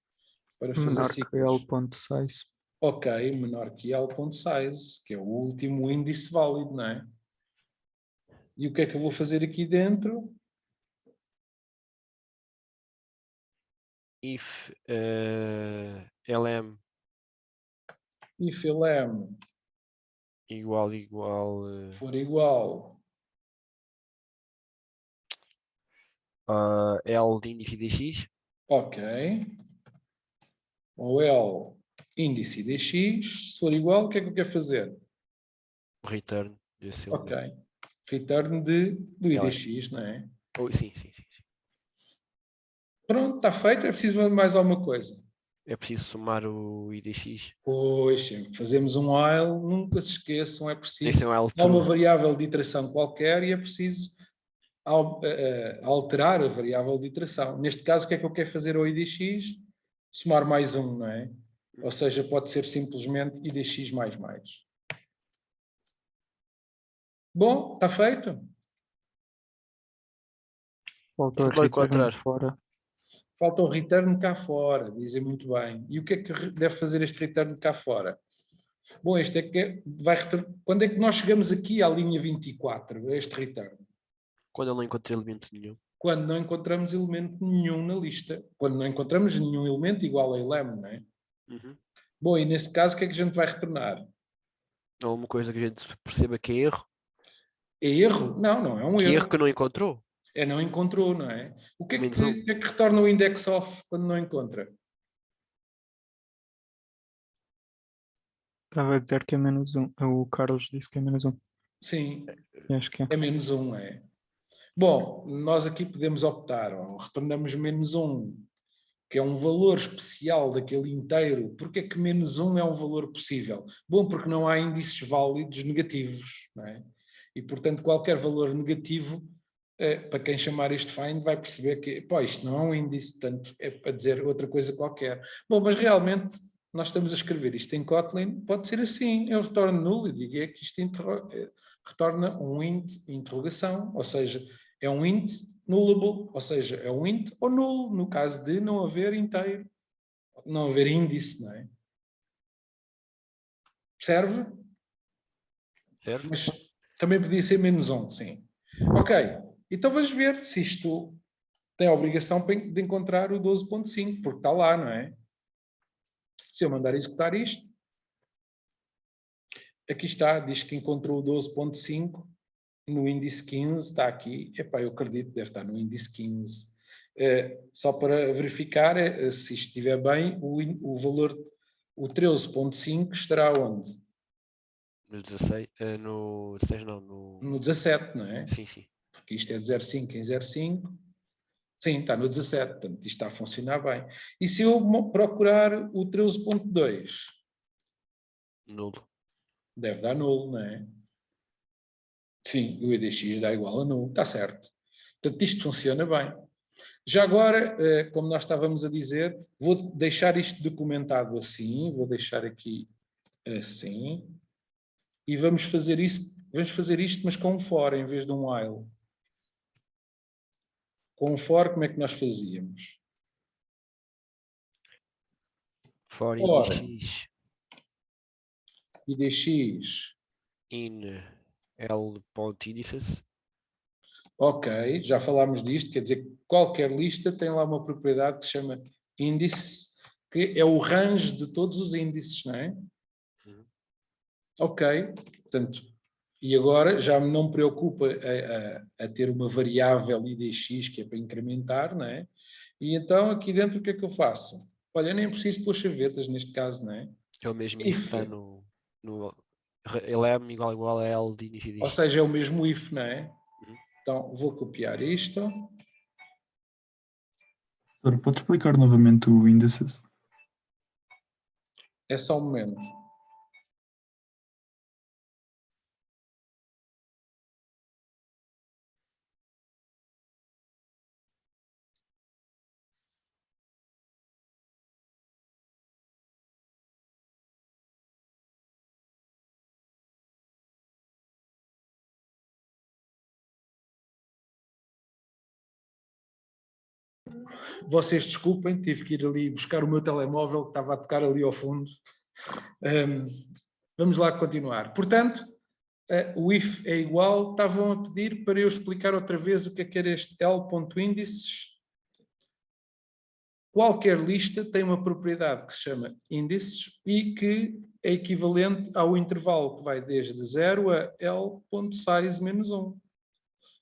para fazer Menor que ciclos. L.size. Ok, menor que L.size, que é o último índice válido, não é? E o que é que eu vou fazer aqui dentro? If lm If lm igual for igual a L de índice de x. ok, ou L índice dx, se for igual, o que é que eu quero fazer? Return desse Ok, elemento. return do idx, não é? Oh, sim. Pronto, está feito, é preciso mais alguma coisa. É preciso somar o idx. Pois, sempre fazemos um while, nunca se esqueçam, é preciso. Esse é um L Há uma true. variável de iteração qualquer e é preciso alterar a variável de iteração. Neste caso, o que é que eu quero fazer ao idx? Somar mais um, não é? Ou seja, pode ser simplesmente idx mais. Bom, está feito. Faltou Deixa-me lá return encontrar. fora. Falta o return cá fora, dizem muito bem. E o que é que deve fazer este return cá fora? Bom, este é que vai quando é que nós chegamos aqui à linha 24, a este return? Quando eu não encontrei elemento nenhum. Quando não encontramos elemento nenhum na lista. Quando não encontramos nenhum elemento igual a elem, não é? Uhum. Bom, e nesse caso, o que é que a gente vai retornar? Alguma coisa que a gente perceba que é erro. É erro? Não é um Que erro. erro que não encontrou. É não encontrou, não é? O que é Menos um. que retorna o index off quando não encontra? Estava a dizer que é -1. O Carlos disse que é -1. Sim, E acho que é. é -1, é. Bom, nós aqui podemos optar, ou retornamos -1, que é um valor especial daquele inteiro. Porque é que -1 é um valor possível? Bom, porque não há índices válidos negativos, não é? E, portanto, qualquer valor negativo, para quem chamar isto find, vai perceber que, pô, isto não é um índice, portanto, é para dizer outra coisa qualquer. Bom, mas realmente, nós estamos a escrever isto em Kotlin, pode ser assim, eu retorno nulo e digo que isto retorna um int interrogação, ou seja, é um int nullable, ou seja, é um int ou nulo, no caso de não haver inteiro, não haver índice, não é? Serve? Serve? Mas também podia ser -1, sim. Ok, então vamos ver se isto tem a obrigação de encontrar o 12.5, porque está lá, não é? Se eu mandar executar isto, aqui está, diz que encontrou o 12.5 no índice 15, está aqui. Epá, eu acredito que deve estar no índice 15. Só para verificar se isto estiver bem, o valor, o 13.5 estará onde? No 16, no 16 não, No 17, não é? Sim, sim. Porque isto é de 0,5 em 0,5. Sim, está no 17, portanto isto está a funcionar bem. E se eu procurar o 13.2? Nulo. Deve dar nulo, não é? Sim, o EDX dá igual a nulo, está certo. Portanto, isto funciona bem. Já agora, como nós estávamos a dizer, vou deixar isto documentado assim, vou deixar aqui assim, e vamos fazer isto, mas com um for em vez de um while. Com um for, como é que nós fazíamos? For For IDX IDX. in L.indices. Ok, já falámos disto, quer dizer que qualquer lista tem lá uma propriedade que se chama índice, que é o range de todos os índices, não é? Ok, portanto, e agora já não me preocupa a ter uma variável IDX que é para incrementar, não é? E então aqui dentro o que é que eu faço? Olha, eu nem preciso pôr chavetas neste caso, não é? É o mesmo if que está no LM igual a L de início Ou disto. seja, é o mesmo if, não é? Então vou copiar isto. Pode explicar novamente o indices? É só um momento. Vocês desculpem, tive que ir ali buscar o meu telemóvel que estava a tocar ali ao fundo. Vamos lá continuar. Portanto, o if é igual, estavam a pedir para eu explicar outra vez o que era este L.índices. Qualquer lista tem uma propriedade que se chama índices e que é equivalente ao intervalo que vai desde 0 a L.size menos 1.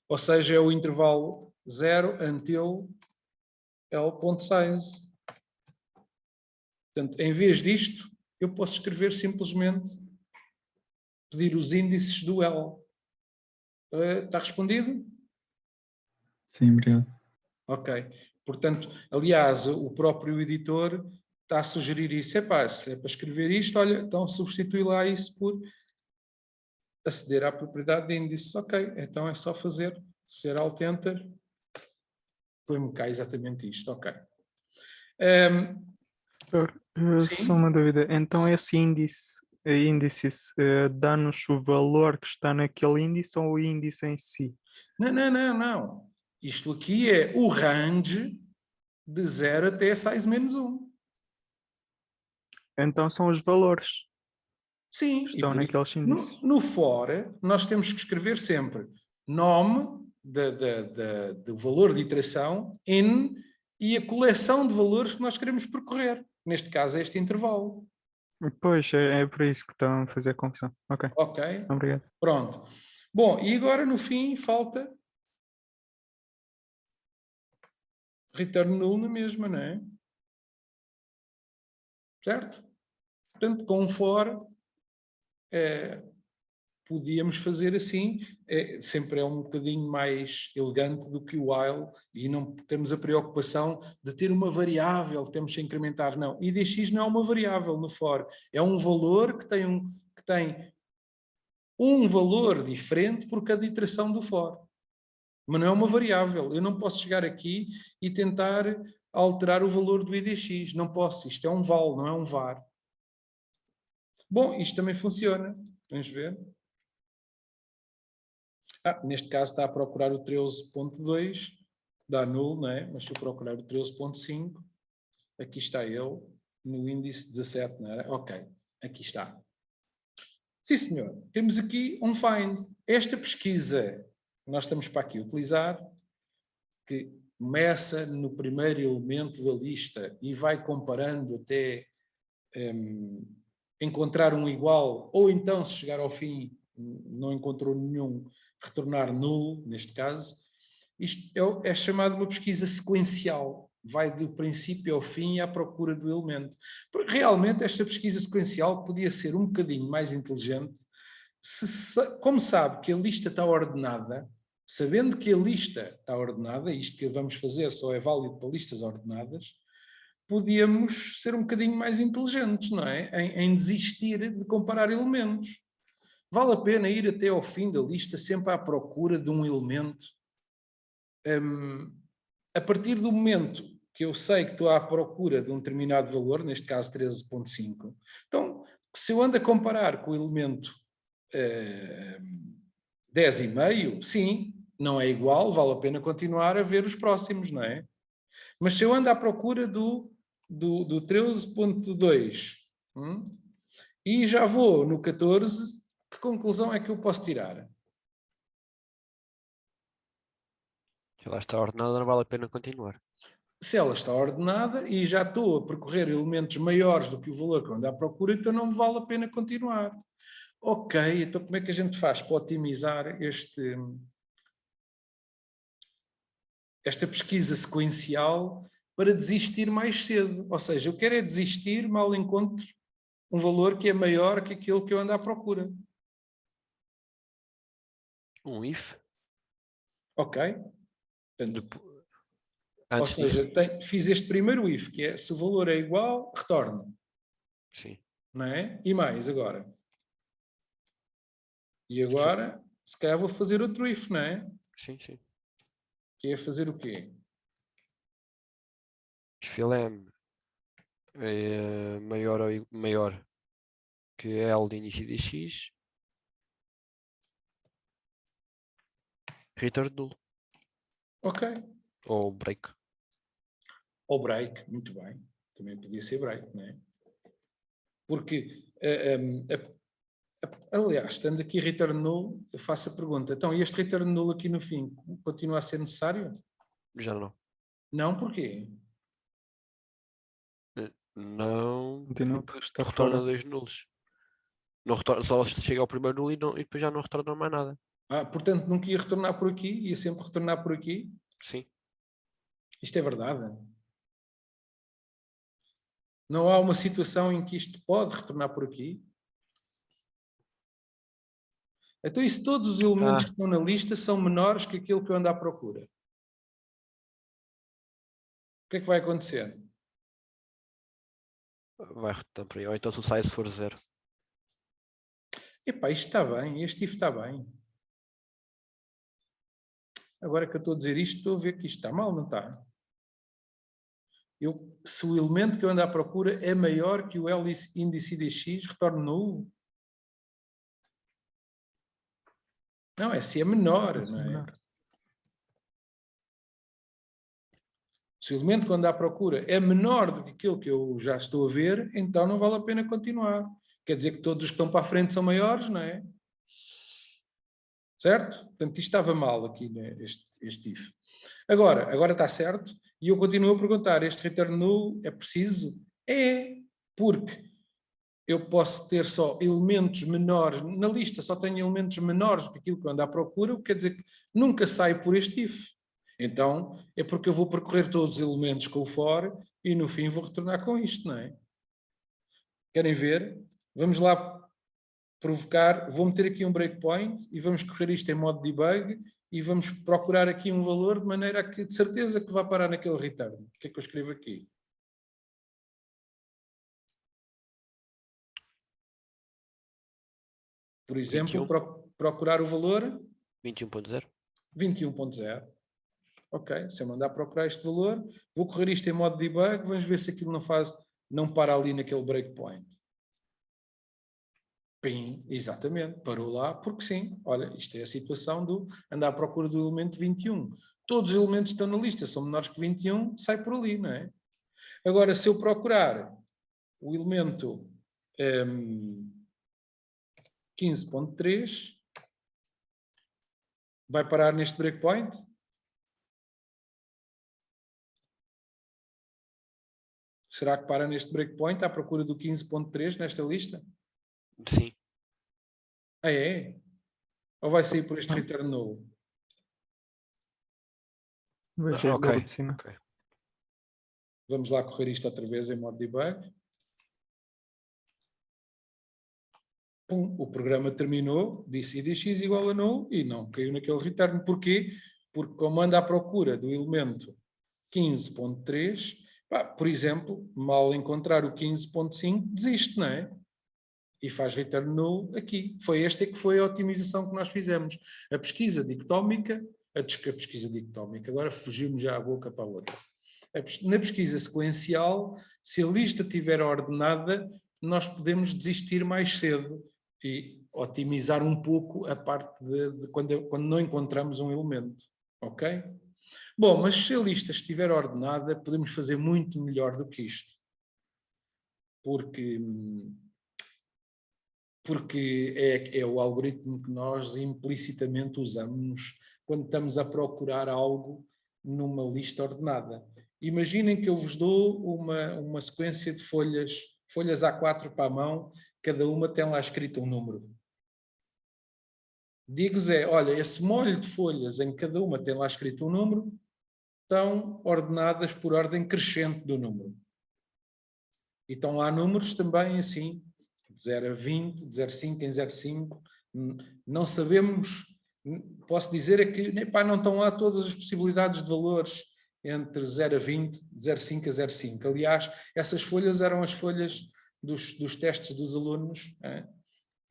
Ou seja, é o intervalo 0 until L.size. Portanto, em vez disto, eu posso escrever simplesmente pedir os índices do L. Está respondido? Sim, obrigado. Ok. Portanto, aliás, o próprio editor está a sugerir isso. Epá, se é para escrever isto, olha, então substitui lá isso por aceder à propriedade de índices. Ok, então é só fazer Alt-Enter. Põe-me cá exatamente isto. Ok. Só uma dúvida. Então esse índice dá-nos o valor que está naquele índice ou o índice em si? Não. Isto aqui é o range de 0 até size menos 1. Então são os valores Sim. que estão naqueles índices. No for, nós temos que escrever sempre nome do valor de iteração, n, e a coleção de valores que nós queremos percorrer. Neste caso é este intervalo. Pois, é por isso que estão a fazer confusão. Ok, Ok? obrigado. Pronto. Bom, e agora no fim falta return null na mesma, não é? Certo? Portanto, com for, podíamos fazer assim, sempre é um bocadinho mais elegante do que o while e não temos a preocupação de ter uma variável que temos que incrementar, não. IDX não é uma variável no for, é um valor que tem um valor diferente por cada iteração do for. Mas não é uma variável. Eu não posso chegar aqui e tentar alterar o valor do IDX. Não posso. Isto é um val, não é um var. Bom, isto também funciona. Vamos ver. Neste caso está a procurar o 13.2. Dá nulo, não é? Mas se eu procurar o 13.5, aqui está ele, no índice 17, não era? Ok, aqui está. Sim, senhor. Temos aqui um find. Esta pesquisa que nós estamos para aqui utilizar, que começa no primeiro elemento da lista e vai comparando até encontrar um igual, ou então, se chegar ao fim, não encontrou nenhum, retornar nulo, neste caso. Isto é chamado uma pesquisa sequencial. Vai do princípio ao fim à procura do elemento. Porque realmente esta pesquisa sequencial podia ser um bocadinho mais inteligente como sabe que a lista está ordenada, sabendo que a lista está ordenada, isto que vamos fazer só é válido para listas ordenadas, podíamos ser um bocadinho mais inteligentes, não é? Em desistir de comparar elementos. Vale a pena ir até ao fim da lista sempre à procura de um elemento. A partir do momento que eu sei que estou à procura de um determinado valor, neste caso 13.5, então, se eu ando a comparar com o elemento 10,5, sim, não é igual, vale a pena continuar a ver os próximos, não é? Mas se eu ando à procura do 13.2 e já vou no 14, que conclusão é que eu posso tirar? Se ela está ordenada, não vale a pena continuar. Se ela está ordenada e já estou a percorrer elementos maiores do que o valor que eu ando à procura, então não me vale a pena continuar. Ok, então como é que a gente faz para otimizar esta pesquisa sequencial para desistir mais cedo? Ou seja, eu quero é desistir mal encontro um valor que é maior que aquele que eu ando à procura. Um if? Ok? Portanto, ou Antes seja, disso. fiz este primeiro if, que é se o valor é igual, retorno. Sim. Não é? E mais agora. E agora, se calhar vou fazer outro if, não é? Sim, sim. Que é fazer o quê? Filem é maior que L de início de X. Return nulo. Ok. Ou break. Ou break, muito bem. Também podia ser break, não é? Porque, aliás, estando aqui return null, eu faço a pergunta, então este return null aqui no fim continua a ser necessário? Já não. Não, porquê? Não. Continua por estar Retorna fora. dois nulos. Não retorna, só chega ao primeiro nulo e depois já não retorna mais nada. Portanto, nunca ia retornar por aqui, ia sempre retornar por aqui? Sim. Isto é verdade? Não há uma situação em que isto pode retornar por aqui? Então, e se todos os elementos que estão na lista são menores que aquilo que eu ando à procura? O que é que vai acontecer? Vai retornar por aí. Ou então se o size for 0. Epá, isto está bem, este if está bem. Agora que eu estou a dizer isto, estou a ver que isto está mal, não está? Se o elemento que eu ando à procura é maior que o L índice de X, retorno nulo? Não, é se é menor, não é? Se o elemento que eu ando à procura é menor do que aquilo que eu já estou a ver, então não vale a pena continuar. Quer dizer que todos os que estão para a frente são maiores, não é? Certo? Portanto, isto estava mal aqui, né, este if. Agora está certo, e eu continuo a perguntar, este return null é preciso? É, porque eu posso ter só elementos menores, na lista só tenho elementos menores do que aquilo que eu ando à procura, o que quer dizer que nunca saio por este if. Então, é porque eu vou percorrer todos os elementos com o for e no fim vou retornar com isto, não é? Querem ver? Vamos lá provocar, vou meter aqui um breakpoint e vamos correr isto em modo debug e vamos procurar aqui um valor de maneira a que de certeza que vai parar naquele return. O que é que eu escrevo aqui? Por exemplo, 21. procurar o valor 21.0. 21.0. Ok, se eu mandar procurar este valor, vou correr isto em modo debug, vamos ver se aquilo não para ali naquele breakpoint. Pim, exatamente, parou lá, porque sim, olha, isto é a situação do andar à procura do elemento 21. Todos os elementos que estão na lista são menores que 21, sai por ali, não é? Agora, se eu procurar o elemento 15.3, vai parar neste breakpoint? Será que para neste breakpoint à procura do 15.3 nesta lista? Sim. Ah, é? Ou vai sair por este return null? Vai ser Ok. logo de cima. Ok. Vamos lá correr isto outra vez em modo debug. Pum, o programa terminou, disse IDX igual a null e não caiu naquele return. Porquê? Porque como anda à procura do elemento 15.3, por exemplo, mal encontrar o 15.5, desiste, não é? E faz return null aqui. Foi esta que foi a otimização que nós fizemos. A pesquisa dicotómica, a pesquisa dicotómica, agora fugimos já a boca para a outra. Na pesquisa sequencial, se a lista estiver ordenada, nós podemos desistir mais cedo e otimizar um pouco a parte de quando não encontramos um elemento. Ok? Bom, mas se a lista estiver ordenada, podemos fazer muito melhor do que isto. Porque é o algoritmo que nós implicitamente usamos quando estamos a procurar algo numa lista ordenada. Imaginem que eu vos dou uma sequência de folhas A4 para a mão, cada uma tem lá escrito um número. Digo-vos olha, esse molho de folhas em que cada uma tem lá escrito um número, estão ordenadas por ordem crescente do número. E estão lá números também assim, de 0 a 20, de 0,5 em 0,5. Não sabemos, posso dizer é que não estão lá todas as possibilidades de valores entre 0 a 20, de 0,5 a 0,5. Aliás, essas folhas eram as folhas dos testes dos alunos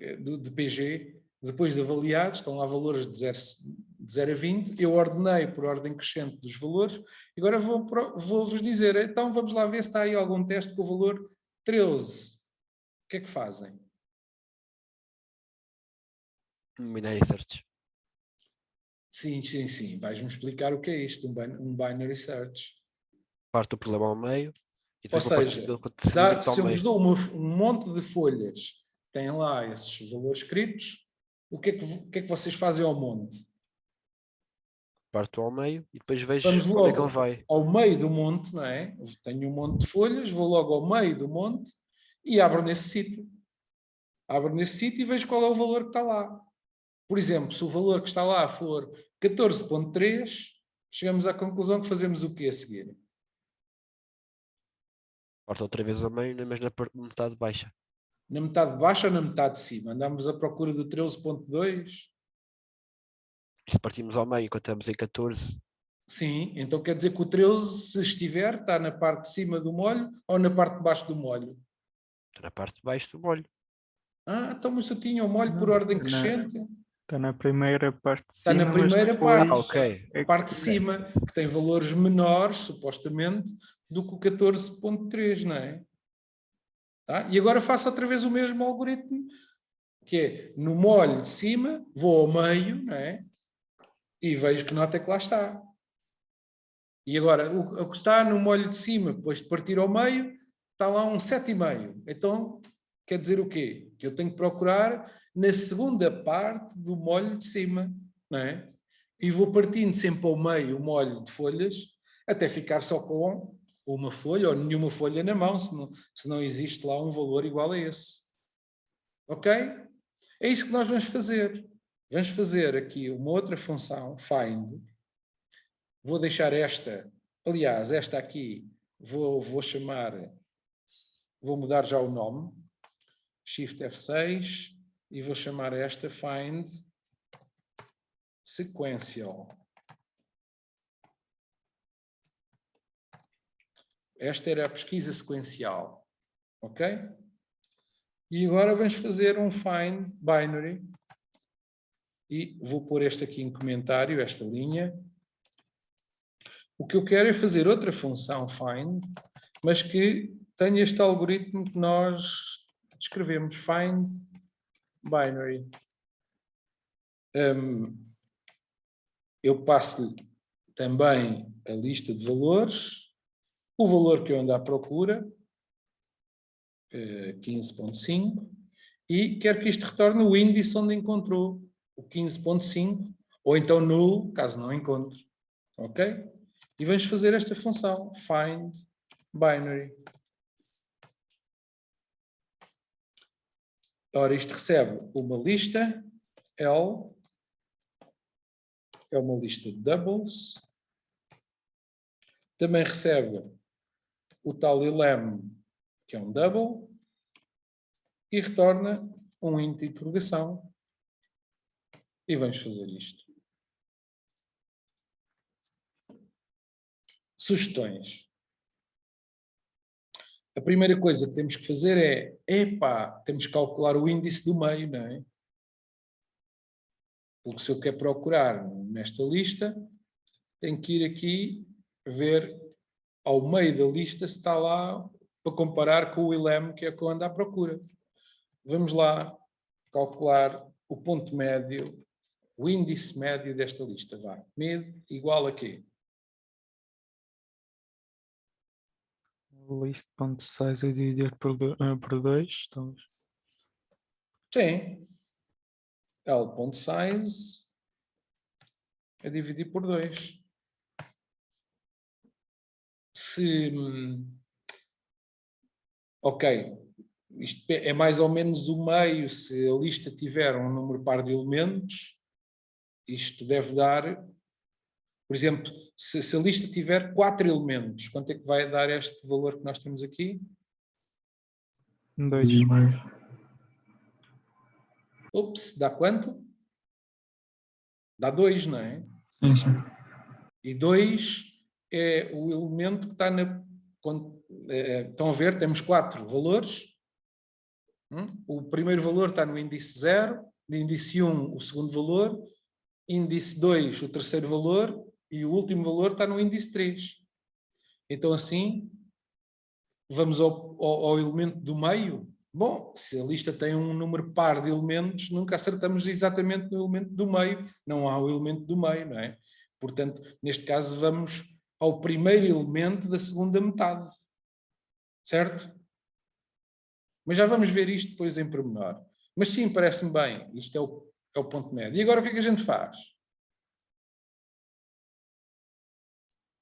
de PG, depois de avaliados, estão lá valores de 0 a 20, eu ordenei por ordem crescente dos valores, e agora vou-vos dizer, então vamos lá ver se está aí algum teste com o valor 13. O que é que fazem? Binary search. Sim. Vais-me explicar o que é isto, um binary search. Parte o problema ao meio e Ou depois uma seja, parte se eu ao vos meio. dou um monte de folhas, têm lá esses valores escritos, o que é que vocês fazem ao monte? Parto ao meio e depois vejo Vamos onde é que ele logo vai. ao meio do monte, não é? Tenho um monte de folhas, vou logo ao meio do monte e abro nesse sítio. Abro nesse sítio e vejo qual é o valor que está lá. Por exemplo, se o valor que está lá for 14.3, chegamos à conclusão que fazemos o quê a seguir? Parto outra vez ao meio, mas na metade baixa. Na metade de baixo ou na metade de cima? Andamos à procura do 13.2? E se partimos ao meio, encontramos em 14. Sim, então quer dizer que o 13, se estiver, está na parte de cima do molho ou na parte de baixo do molho? Está na parte de baixo do molho. Então mas eu tinha o molho por Não, ordem crescente. Está na primeira parte de Está cima, na mas primeira depois parte. ok. A parte de cima, que tem valores menores, supostamente, do que o 14.3, não é? Tá? E agora faço outra vez o mesmo algoritmo, que é, no molho de cima, vou ao meio, não é? E vejo que nota é que lá está. E agora, o que está no molho de cima, depois de partir ao meio, está lá um 7,5. Então, quer dizer o quê? Que eu tenho que procurar na segunda parte do molho de cima, não é? E vou partindo sempre ao meio o molho de folhas, até ficar só com uma folha ou nenhuma folha na mão, se não existe lá um valor igual a esse. Ok? É isso que nós vamos fazer. Vamos fazer aqui uma outra função, find. Vou deixar esta, aliás, esta aqui, vou chamar, vou mudar já o nome, Shift F6, e vou chamar esta find sequential. Esta era a pesquisa sequencial, ok? E agora vamos fazer um find binary. E vou pôr este aqui em comentário, esta linha. O que eu quero é fazer outra função find, mas que tenha este algoritmo que nós descrevemos, find binary. Eu passo-lhe também a lista de valores, o valor que eu ando à procura, 15.5, e quero que isto retorne o índice onde encontrou o 15.5, ou então null, caso não encontre. Ok? E vamos fazer esta função, find binary. Ora, isto recebe uma lista, L, é uma lista de doubles. Também recebe o tal elem, que é um double, e retorna um int de interrogação. E vamos fazer isto. Sugestões. A primeira coisa que temos que fazer temos que calcular o índice do meio, não é? Porque se eu quero procurar nesta lista, tenho que ir aqui ver ao meio da lista se está lá para comparar com o elem, que é o que eu ando à procura. Vamos lá calcular o ponto médio, o índice médio desta lista. Vá. Mid igual a quê? List.size é dividir por 2. Então... Sim. L.size é dividir por 2. Ok, isto é mais ou menos o meio. Se a lista tiver um número par de elementos, isto deve dar, por exemplo, se a lista tiver 4 elementos, quanto é que vai dar este valor que nós temos aqui? 2. Ups, dá quanto? Dá 2, não é? Sim, sim. E 2 é o elemento que está na... Estão a ver? Temos 4 valores. O primeiro valor está no índice 0, de índice 1 o segundo valor, índice 2 o terceiro valor e o último valor está no índice 3. Então assim, vamos ao elemento do meio. Bom, se a lista tem um número par de elementos, nunca acertamos exatamente no elemento do meio. Não há o elemento do meio, não é? Portanto, neste caso, vamos ao primeiro elemento da segunda metade. Certo? Mas já vamos ver isto depois em pormenor. Mas sim, parece-me bem. Isto é o ponto médio. E agora o que é que a gente faz?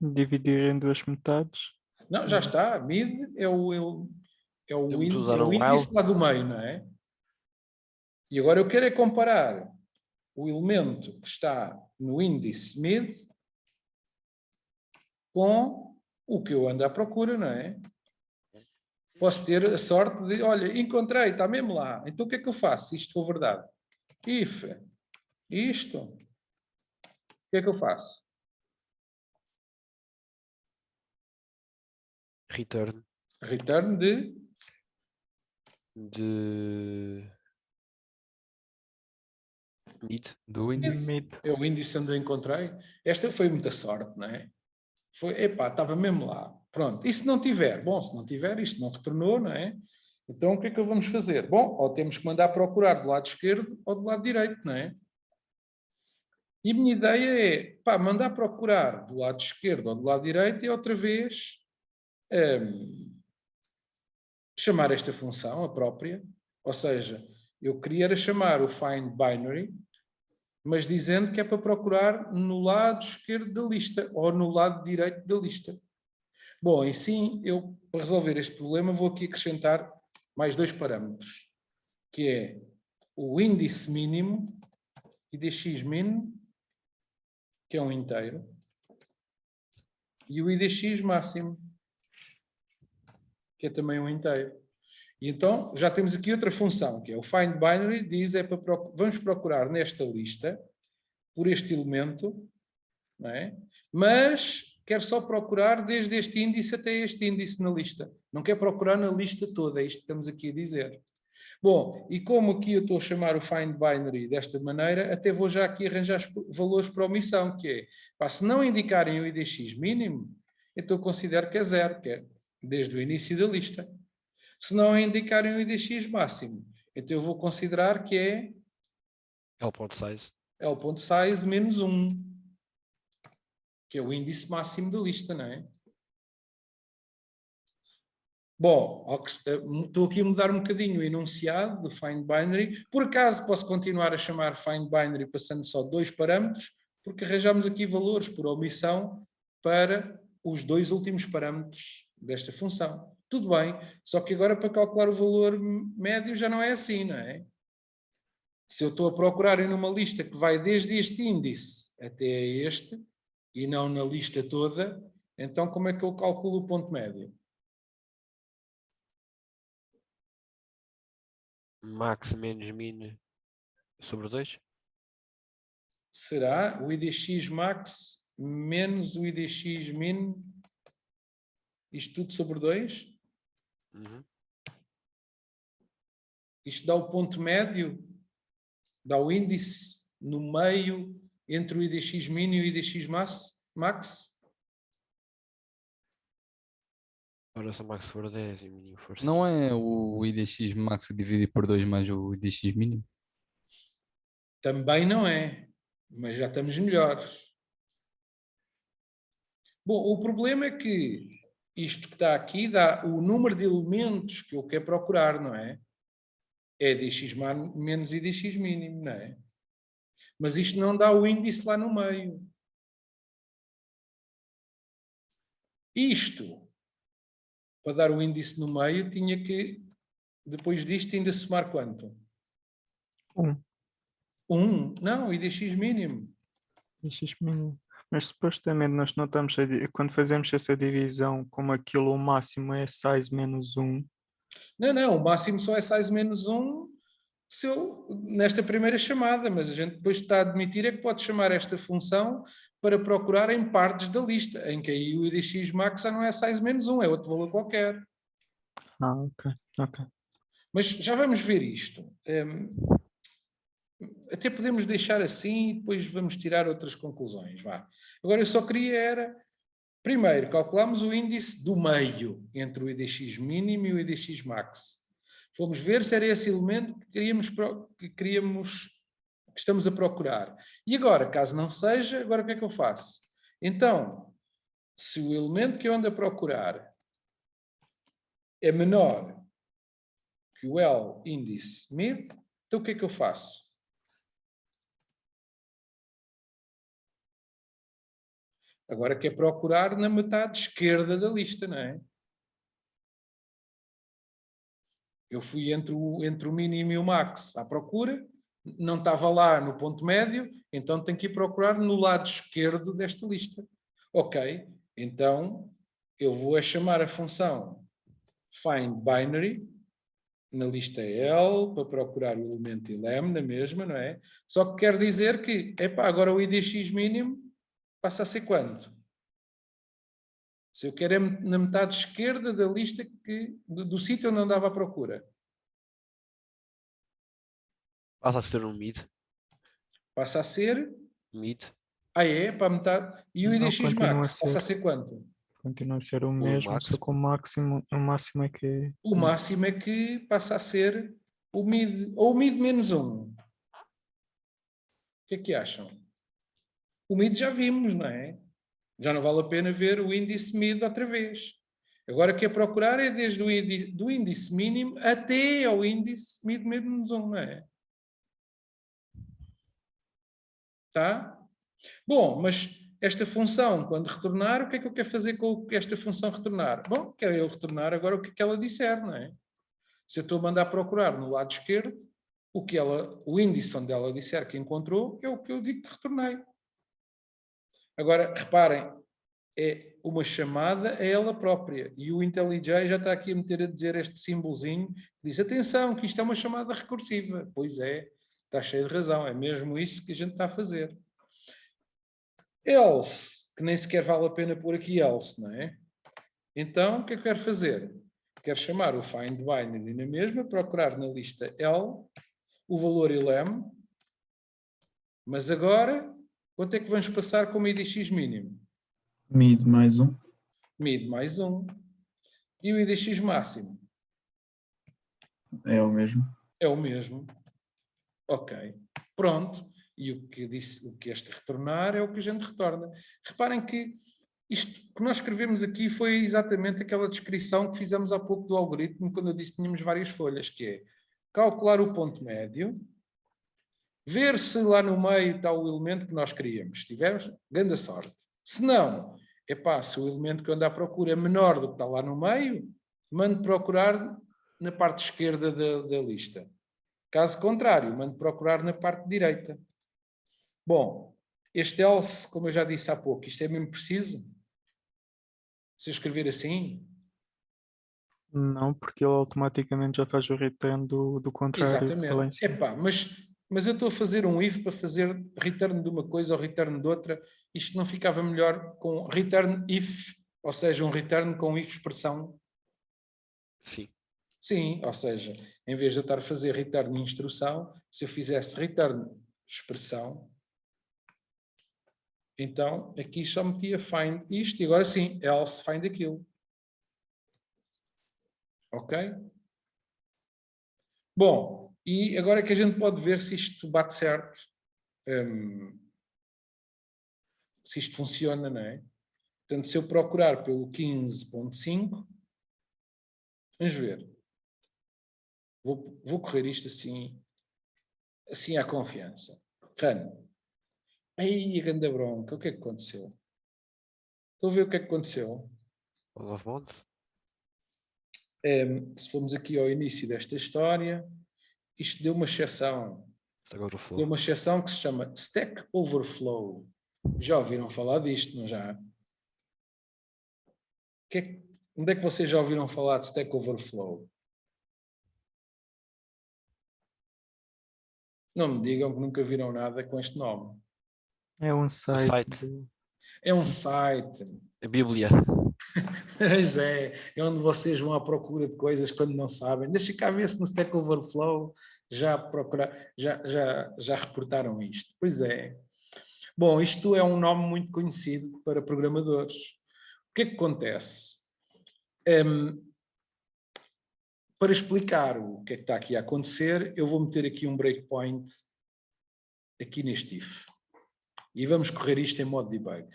Dividir em 2 metades. Não, já está. Mid é o índice lá do meio, não é? E agora eu quero é comparar o elemento que está no índice mid com o que eu ando à procura, não é? Posso ter a sorte de, olha, encontrei, está mesmo lá. Então o que é que eu faço se isto for verdade? If isto, o que é que eu faço? Return de mid, do índice. É o índice onde eu encontrei. Esta foi muita sorte, não é? Estava mesmo lá. Pronto. E se não tiver? Bom, se não tiver, isto não retornou, não é? Então o que é que vamos fazer? Bom, ou temos que mandar procurar do lado esquerdo ou do lado direito, não é? E a minha ideia é, mandar procurar do lado esquerdo ou do lado direito e outra vez chamar esta função, a própria. Ou seja, eu queria chamar o find binary, mas dizendo que é para procurar no lado esquerdo da lista ou no lado direito da lista. Bom, e sim, eu, para resolver este problema, vou aqui acrescentar mais 2 parâmetros, que é o índice mínimo, IDX-min, que é um inteiro, e o IDX máximo, que é também um inteiro. E então, já temos aqui outra função, que é o find binary, diz, vamos procurar nesta lista, por este elemento, não é? Mas quero só procurar desde este índice até este índice na lista. Não quero procurar na lista toda, é isto que estamos aqui a dizer. Bom, e como aqui eu estou a chamar o find binary desta maneira, até vou já aqui arranjar os valores para omissão, que é, pá, se não indicarem o IDX mínimo, então eu considero que é 0, que é desde o início da lista. Se não indicarem o IDX máximo, então eu vou considerar que é L.size. L.size menos 1, que é o índice máximo da lista, não é? Bom, estou aqui a mudar um bocadinho o enunciado do find binary. Por acaso posso continuar a chamar find binary passando só 2 parâmetros, porque arranjamos aqui valores por omissão para os 2 últimos parâmetros desta função. Tudo bem, só que agora para calcular o valor médio já não é assim, não é? Se eu estou a procurar em uma lista que vai desde este índice até este, e não na lista toda, então como é que eu calculo o ponto médio? Max menos min sobre 2? Será o IDX max menos o IDX min, isto tudo sobre 2? Uhum. Isto dá o ponto médio, dá o índice no meio entre o IDX min e o IDX max? Ora, se o max for 10 e o mínimo for 5. Não é o IDX max dividido por 2 mais o IDX mínimo? Também não é, mas já estamos melhores. Bom, o problema é que isto que está aqui dá o número de elementos que eu quero procurar, não é? É IDX menos IDX mínimo, não é? Mas isto não dá o índice lá no meio. Isto, para dar o índice no meio, tinha que, depois disto, ainda somar quanto? 1. 1? Não, IDX mínimo. IDX mínimo. Mas supostamente nós não estamos quando fazemos essa divisão, como aquilo o máximo é size menos 1. Não, o máximo só é size menos 1 nesta primeira chamada, mas a gente depois está a admitir é que pode chamar esta função para procurar em partes da lista, em que aí o IDX max já não é size menos 1, é outro valor qualquer. Ok. Mas já vamos ver isto. Até podemos deixar assim e depois vamos tirar outras conclusões. Vá. Agora eu só queria era, primeiro, calculamos o índice do meio entre o IDX mínimo e o IDX max. Fomos ver se era esse elemento que estamos a procurar. E agora, caso não seja, agora o que é que eu faço? Então, se o elemento que eu ando a procurar é menor que o L índice mid, então o que é que eu faço? Agora quer procurar na metade esquerda da lista, não é? Eu fui entre o mínimo e o max à procura, não estava lá no ponto médio, então tenho que ir procurar no lado esquerdo desta lista. Ok, então eu vou chamar a função findBinary na lista L para procurar o elemento lem na mesma, não é? Só que quer dizer que, agora o IDX mínimo passa a ser quanto? Se eu quero é na metade esquerda da lista do sítio onde andava à procura. Passa a ser um mid. Passa a ser... Mid. Para a metade. E o IDX continua max passa a ser quanto? Continua a ser o mesmo, só que o máximo é que... O máximo é que passa a ser o mid, ou o mid menos 1. O que é que acham? O mid já vimos, não é? Já não vale a pena ver o índice mid outra vez. Agora o que é procurar é desde do índice mínimo até ao índice mid menos 1, não é? Tá? Bom, mas esta função, quando retornar, o que é que eu quero fazer com esta função retornar? Bom, quero eu retornar agora o que é que ela disser, não é? Se eu estou a mandar procurar no lado esquerdo, o índice onde ela disser que encontrou é o que eu digo que retornei. Agora, reparem, é uma chamada a ela própria. E o IntelliJ já está aqui a dizer este símbolozinho, que diz, atenção, que isto é uma chamada recursiva. Pois é, está cheio de razão, é mesmo isso que a gente está a fazer. Else, que nem sequer vale a pena pôr aqui else, não é? Então, o que é que eu quero fazer? quero chamar o find binary na mesma, procurar na lista L o valor LM, mas agora, quanto é que vamos passar como IDX mínimo? Mid mais 1. Mid mais 1. E o IDX máximo? É o mesmo. É o mesmo. Ok. Pronto. E o que este retornar é o que a gente retorna. Reparem que isto que nós escrevemos aqui foi exatamente aquela descrição que fizemos há pouco do algoritmo, quando eu disse que tínhamos várias folhas, que é calcular o ponto médio, ver se lá no meio está o elemento que nós queríamos. Se tivermos, grande sorte. Se não, se o elemento que eu ando à procura é menor do que está lá no meio, mando procurar na parte esquerda da lista. Caso contrário, mando procurar na parte direita. Bom, este else, como eu já disse há pouco, isto é mesmo preciso? Se eu escrever assim? Não, porque ele automaticamente já faz o return do contrário. Que está lá em Exatamente. cima. Mas eu estou a fazer um if para fazer return de uma coisa ou return de outra. Isto não ficava melhor com return if, ou seja, um return com if expressão? Sim. Sim, ou seja, em vez de eu estar a fazer return instrução, se eu fizesse return expressão, então aqui só metia find isto e agora sim, else find aquilo. Ok? Bom, e agora é que a gente pode ver se isto bate certo, se isto funciona, não é? Portanto, se eu procurar pelo 15.5, vamos ver. Vou correr isto assim à confiança. Run. Aí, a grande bronca, o que é que aconteceu? Estão a ver o que é que aconteceu? Love Bonds. Se formos aqui ao início desta história, isto deu uma exceção. Deu uma exceção que se chama Stack Overflow. Já ouviram falar disto, não já? Onde é que vocês já ouviram falar de Stack Overflow? Não me digam que nunca viram nada com este nome. É um site. É um site. A Bíblia. Pois é onde vocês vão à procura de coisas quando não sabem. Deixa cá ver se no Stack Overflow já reportaram isto. Pois é. Bom, isto é um nome muito conhecido para programadores. O que é que acontece? Para explicar o que é que está aqui a acontecer, eu vou meter aqui um breakpoint aqui neste if. E vamos correr isto em modo debug.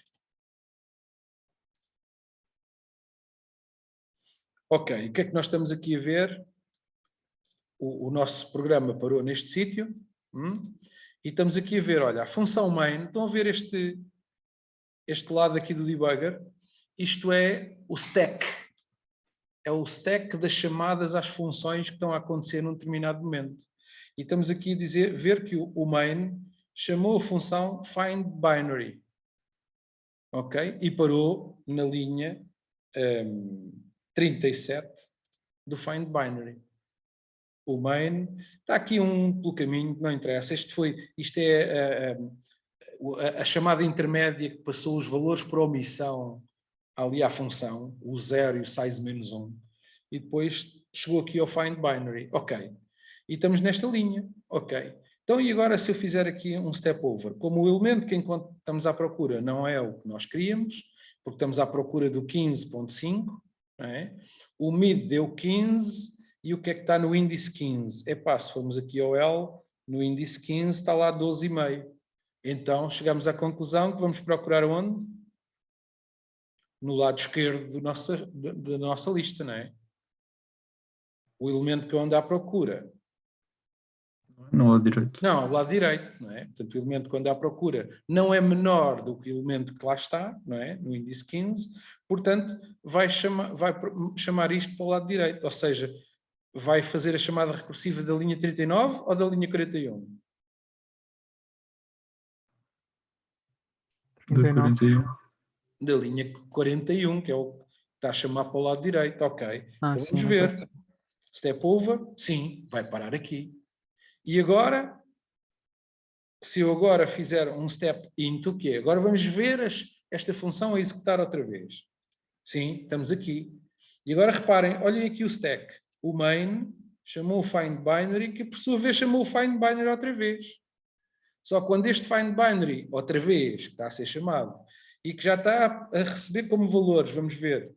Ok, o que é que nós estamos aqui a ver? O nosso programa parou neste sítio. E estamos aqui a ver, olha, a função main, estão a ver este lado aqui do debugger? Isto é o stack. É o stack das chamadas às funções que estão a acontecer num determinado momento. E estamos aqui a ver que o main chamou a função findBinary. Ok? E parou na linha 37 do findBinary. O main está aqui pelo caminho que não interessa. Isto é a chamada intermédia que passou os valores por omissão ali à função, o 0 e o size -1, e depois chegou aqui ao findBinary. Ok. E estamos nesta linha. Ok. Então, e agora se eu fizer aqui um step over? Como o elemento que enquanto estamos à procura não é o que nós queríamos, porque estamos à procura do 15.5, não é? O mid deu 15, e o que é que está no índice 15? Se formos aqui ao L, no índice 15 está lá 12,5. Então, chegamos à conclusão que vamos procurar onde? No lado esquerdo da nossa lista, não é? O elemento que eu ando à procura. No lado direito. Não, ao lado direito, não é? Portanto, o elemento que ando à procura não é menor do que o elemento que lá está, não é? No índice 15, portanto, vai chamar isto para o lado direito, ou seja, vai fazer a chamada recursiva da linha 39 ou da linha 41? Da 41. Da linha 41, que é o que está a chamar para o lado direito. Ok. Então Sim, vamos ver. Step over, sim, vai parar aqui. E agora, se eu agora fizer um step into, o quê? Agora vamos ver esta função a executar outra vez. Sim, estamos aqui. E agora reparem, olhem aqui o stack. O main chamou o find binary, que por sua vez chamou o find binary outra vez. Só que quando este find binary, outra vez, que está a ser chamado, e que já está a receber como valores, vamos ver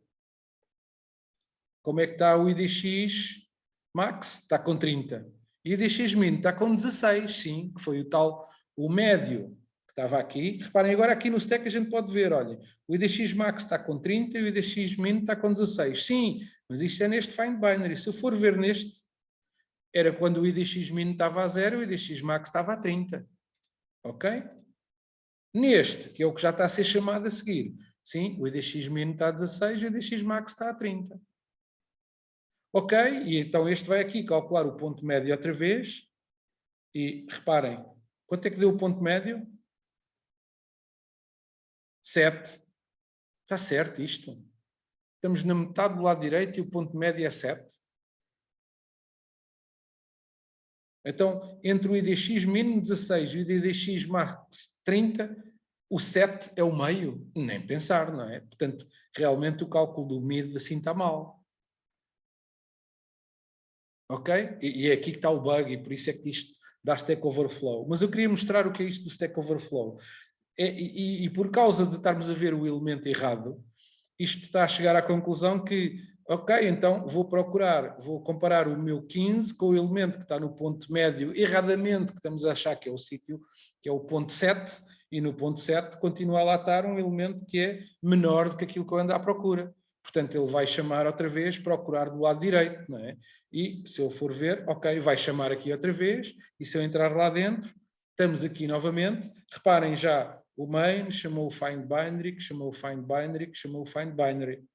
como é que está o IDX max, está com 30. E o IDX min está com 16, sim, que foi o tal, o médio que estava aqui. Reparem, agora aqui no stack a gente pode ver, olhem, o IDX max está com 30 e o IDX min está com 16. Sim, mas isto é neste find binary. Se eu for ver neste, era quando o IDX min estava a 0 e o IDX max estava a 30. Ok? Neste, que é o que já está a ser chamado a seguir, sim, o IDX min está a 16 e o IDX max está a 30. Ok? E então este vai aqui calcular o ponto médio outra vez. E reparem, quanto é que deu o ponto médio? 7. Está certo isto? Estamos na metade do lado direito e o ponto médio é 7. Então, entre o IDX min 16 e o IDX max 30, o 7 é o meio? Nem pensar, não é? Portanto, realmente o cálculo do mid assim está mal. Ok? E é aqui que está o bug, e por isso é que isto dá Stack Overflow. Mas eu queria mostrar o que é isto do Stack Overflow. E por causa de estarmos a ver o elemento errado, isto está a chegar à conclusão que, ok, então vou comparar o meu 15 com o elemento que está no ponto médio, erradamente, que estamos a achar que é o sítio, que é o ponto 7, e no ponto 7 continua a lá estar um elemento que é menor do que aquilo que eu ando à procura. Portanto, ele vai chamar outra vez, procurar do lado direito, não é? E se eu for ver, ok, vai chamar aqui outra vez, e se eu entrar lá dentro, estamos aqui novamente, reparem já, o main chamou o find binary, que chamou o find binary, que chamou o find binary.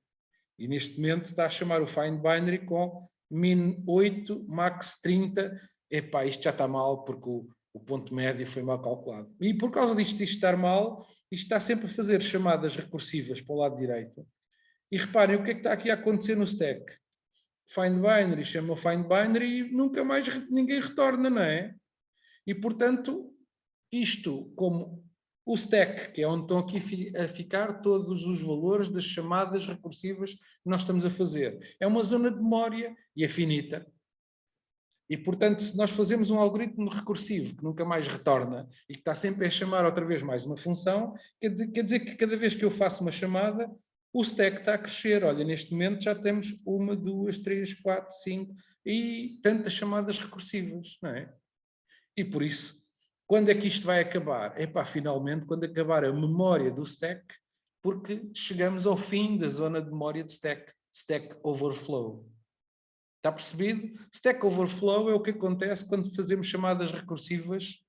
E neste momento está a chamar o find binary com min 8, max 30. Epá, isto já está mal porque o ponto médio foi mal calculado. E por causa disto estar mal, isto está sempre a fazer chamadas recursivas para o lado direito. E reparem o que é que está aqui a acontecer no stack. Find binary chama o find binary e nunca mais ninguém retorna, não é? E portanto, isto como o stack, que é onde estão aqui a ficar todos os valores das chamadas recursivas que nós estamos a fazer. É uma zona de memória e é finita. E, portanto, se nós fazemos um algoritmo recursivo que nunca mais retorna e que está sempre a chamar outra vez mais uma função, quer dizer que cada vez que eu faço uma chamada, o stack está a crescer. Olha, neste momento já temos 1, 2, 3, 4, 5 e tantas chamadas recursivas, não é? E por isso, quando é que isto vai acabar? Epá, finalmente, quando acabar a memória do stack, porque chegamos ao fim da zona de memória de stack, Stack Overflow. Está percebido? Stack Overflow é o que acontece quando fazemos chamadas recursivas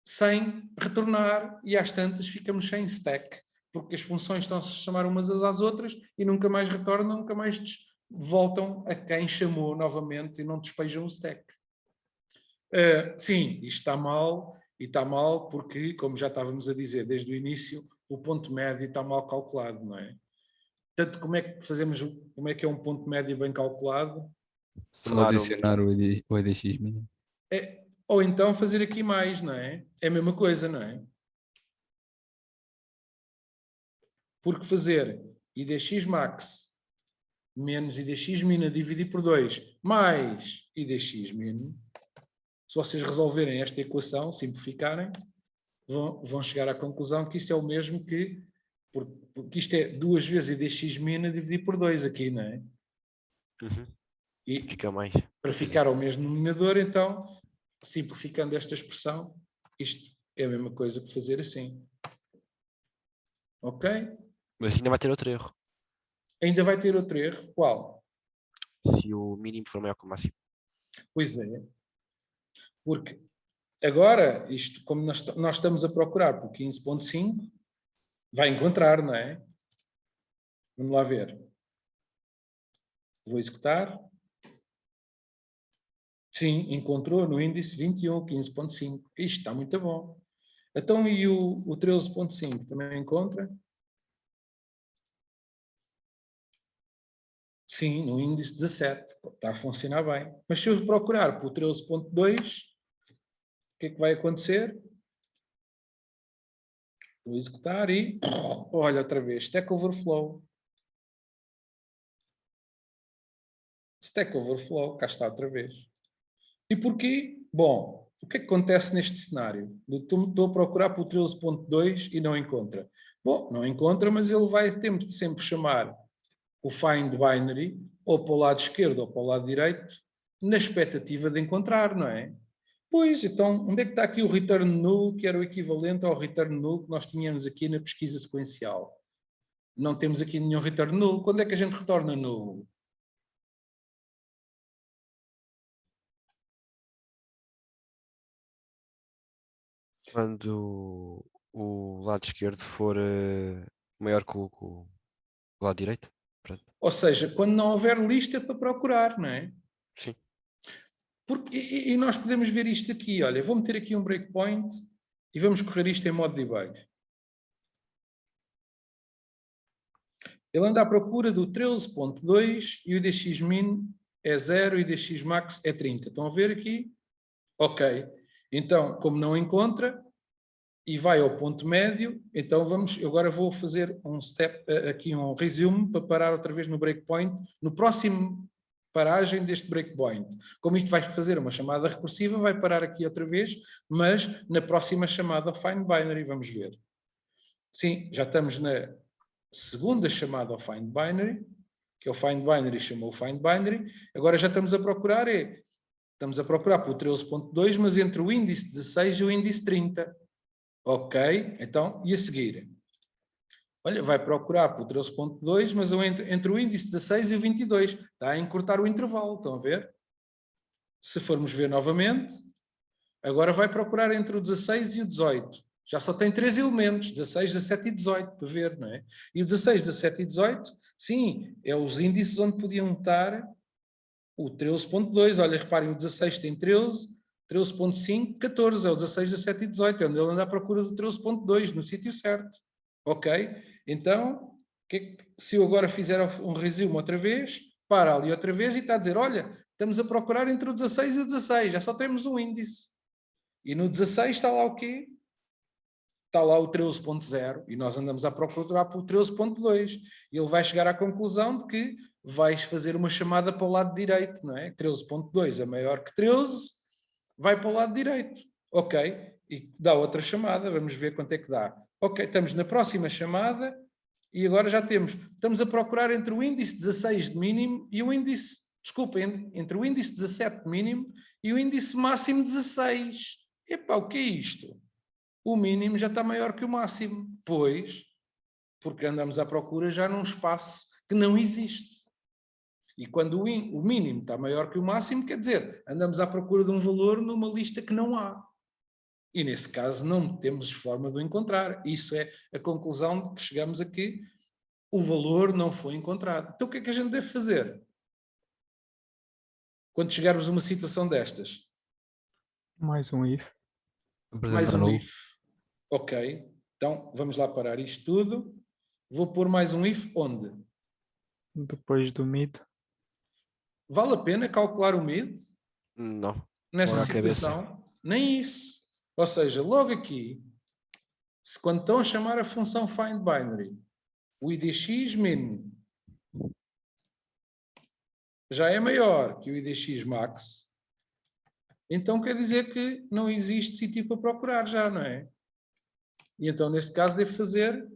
sem retornar e às tantas ficamos sem stack, porque as funções estão-se a chamar umas às outras e nunca mais retornam, nunca mais voltam a quem chamou novamente e não despejam o stack. Sim, isto está mal, e está mal porque, como já estávamos a dizer desde o início, o ponto médio está mal calculado, não é? Portanto, como é que fazemos, como é que é um ponto médio bem calculado? Só adicionar o IDX min. Ou então fazer aqui mais, não é? É a mesma coisa, não é? Porque fazer IDX max menos IDX min a dividir por 2 mais IDX min, se vocês resolverem esta equação, simplificarem, vão chegar à conclusão que isto é o mesmo que, porque isto é 2 vezes IDX min a dividir por 2 aqui, não é? Uhum. E Fica mais. para ficar ao mesmo denominador, então, simplificando esta expressão, isto é a mesma coisa que fazer assim. Ok? Mas ainda vai ter outro erro. Ainda vai ter outro erro. Qual? Se o mínimo for maior que o máximo. Pois é. Porque agora, isto, como nós estamos a procurar por 15.5, vai encontrar, não é? Vamos lá ver. Vou executar. Sim, encontrou no índice 21, 15.5. Isto está muito bom. Então, e o 13.5 também encontra? Sim, no índice 17. Está a funcionar bem. Mas se eu procurar por 13.2, o que é que vai acontecer? Vou executar e olha outra vez, Stack Overflow. Stack Overflow, cá está outra vez. E porquê? Bom, o que é que acontece neste cenário? Estou a procurar por 13.2 e não encontra. Bom, não encontra, mas ele vai ter de sempre chamar o find binary ou para o lado esquerdo ou para o lado direito na expectativa de encontrar, não é? Pois, então, onde é que está aqui o return null, que era o equivalente ao return null que nós tínhamos aqui na pesquisa sequencial? Não temos aqui nenhum return null. Quando é que a gente retorna null? Quando o lado esquerdo for maior que o lado direito. Pronto. Ou seja, quando não houver lista para procurar, não é? Sim. E nós podemos ver isto aqui. Olha, vou meter aqui um breakpoint e vamos correr isto em modo debug. Ele anda à procura do 13.2 e o IDX-min é 0 e o IDX-max é 30. Estão a ver aqui? Ok. Então, como não encontra e vai ao ponto médio, então eu agora vou fazer um step, aqui um resume para parar outra vez no breakpoint, no próximo paragem deste breakpoint. Como isto vai fazer uma chamada recursiva, vai parar aqui outra vez, mas na próxima chamada ao find binary, vamos ver. Sim, já estamos na segunda chamada ao find binary, que é o find binary chamou o find binary. Agora já estamos a procurar por 13.2, mas entre o índice 16 e o índice 30. Ok, então, e a seguir? Olha, vai procurar por 13.2, mas entre o índice 16 e o 22. Está a encurtar o intervalo, estão a ver? Se formos ver novamente, agora vai procurar entre o 16 e o 18. Já só tem 3 elementos, 16, 17 e 18, para ver, não é? E o 16, 17 e 18, sim, é os índices onde podiam estar o 13.2. Olha, reparem, o 16 tem 13, 13.5, 14, é o 16, 17 e 18, é onde ele anda à procura do 13.2, no sítio certo. Ok? Então, se eu agora fizer um resumo outra vez, para ali outra vez e está a dizer, olha, estamos a procurar entre o 16 e o 16, já só temos um índice. E no 16 está lá o quê? Está lá o 13.0 e nós andamos a procurar pelo 13.2. E ele vai chegar à conclusão de que vais fazer uma chamada para o lado direito, não é? 13.2 é maior que 13, vai para o lado direito. Ok, e dá outra chamada, vamos ver quanto é que dá. Ok, estamos na próxima chamada e agora já estamos a procurar entre o índice 16 de mínimo e o índice, desculpem, entre o índice 17 de mínimo e o índice máximo 16. Epá, o que é isto? O mínimo já está maior que o máximo, pois, porque andamos à procura já num espaço que não existe. E quando o mínimo está maior que o máximo, quer dizer, andamos à procura de um valor numa lista que não há. E nesse caso não temos forma de o encontrar. Isso é a conclusão de que chegamos a que o valor não foi encontrado. Então o que é que a gente deve fazer? Quando chegarmos a uma situação destas? Mais um if. Mais um nulo. if. Ok. Então vamos lá parar isto tudo. Vou pôr mais um if onde? Depois do mid. Vale a pena calcular o mid? Não. Nessa Logo à cabeça. situação? Nem isso. Ou seja, logo aqui, quando estão a chamar a função find binary, o IDX min já é maior que o IDX max, então quer dizer que não existe sítio para procurar já, não é? E então, nesse caso, devo fazer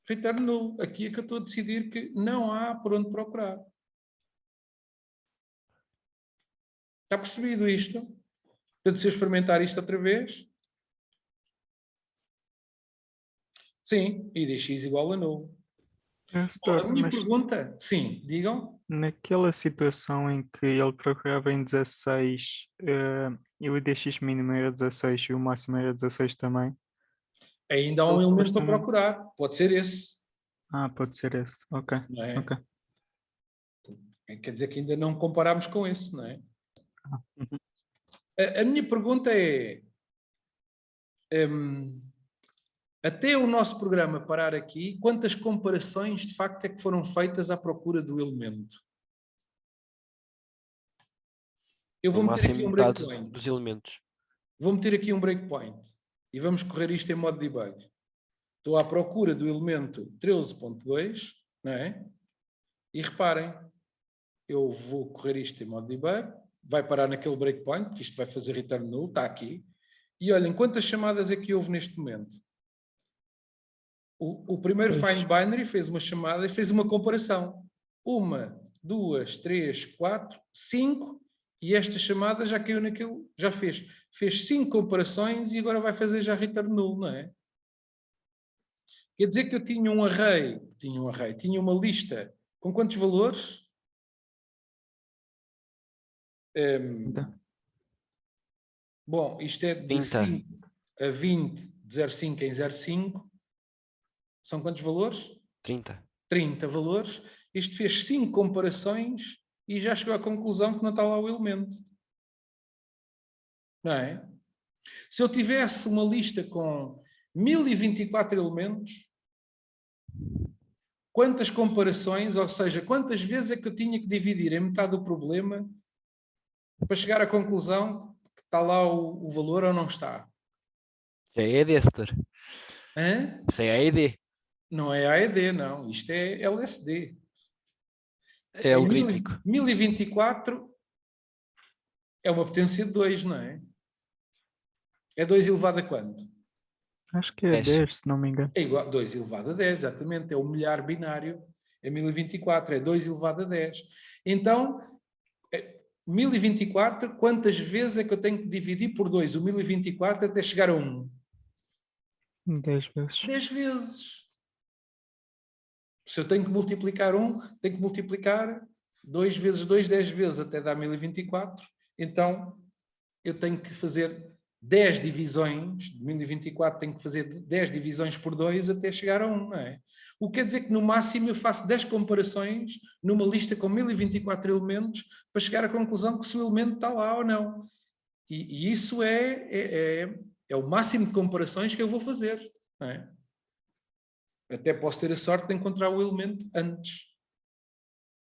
return null. Aqui é que eu estou a decidir que não há por onde procurar. Está percebido isto? Portanto, se eu experimentar isto outra vez, sim, IDX igual a null. A minha Mas pergunta, sim, digam. naquela situação em que ele procurava em 16 e o IDX mínimo era 16 e o máximo era 16 também. Ainda há um Ele elemento para supostamente- procurar. Pode ser esse. Ah, pode ser esse. Ok. Não é? Ok. Quer dizer que ainda não comparámos com esse, não é? Uhum. A minha pergunta é... até o nosso programa parar aqui, quantas comparações de facto é que foram feitas à procura do elemento? Eu vou No meter aqui máximo um metade breakpoint. dos elementos. Vou meter aqui um breakpoint. E vamos correr isto em modo debug. Estou à procura do elemento 13.2, não é? E reparem, eu vou correr isto em modo debug, vai parar naquele breakpoint, porque isto vai fazer return null, está aqui. E olhem quantas chamadas é que houve neste momento. O primeiro find binary fez uma chamada e fez uma comparação. 1, 2, 3, 4, 5, e esta chamada já caiu naquilo, já fez. Fez 5 comparações e agora vai fazer já return null, não é? Quer dizer que eu tinha um array, tinha uma lista com quantos valores? Bom, isto é de 30. 5 a 20, de 0,5 em 0,5. São quantos valores? 30. 30 valores. Isto fez 5 comparações e já chegou à conclusão que não está lá o elemento. Não é? Se eu tivesse uma lista com 1024 elementos, quantas comparações, ou seja, quantas vezes é que eu tinha que dividir em metade do problema para chegar à conclusão que está lá o valor ou não está? É AED, setor. Hã? Isso é AED. Não é AED, não. Isto é LSD. É algorítmico. 1024 é uma potência de 2, não é? É 2 elevado a quanto? Acho que é 10. 10, se não me engano. É igual a 2 elevado a 10, exatamente. É o milhar binário. É 1024, é 2 elevado a 10. Então, 1024, quantas vezes é que eu tenho que dividir por 2 o 1024 até chegar a 1? 10 vezes. 10 vezes. Se eu tenho que multiplicar 1, tenho que multiplicar 2 vezes 2, 10 vezes até dar 1024. Então, eu tenho que fazer 10 divisões, de 1024 tenho que fazer 10 divisões por 2 até chegar a 1, não é? O que quer dizer que no máximo eu faço 10 comparações numa lista com 1024 elementos para chegar à conclusão que se o elemento está lá ou não. E isso é o máximo de comparações que eu vou fazer, não é? Até posso ter a sorte de encontrar o elemento antes.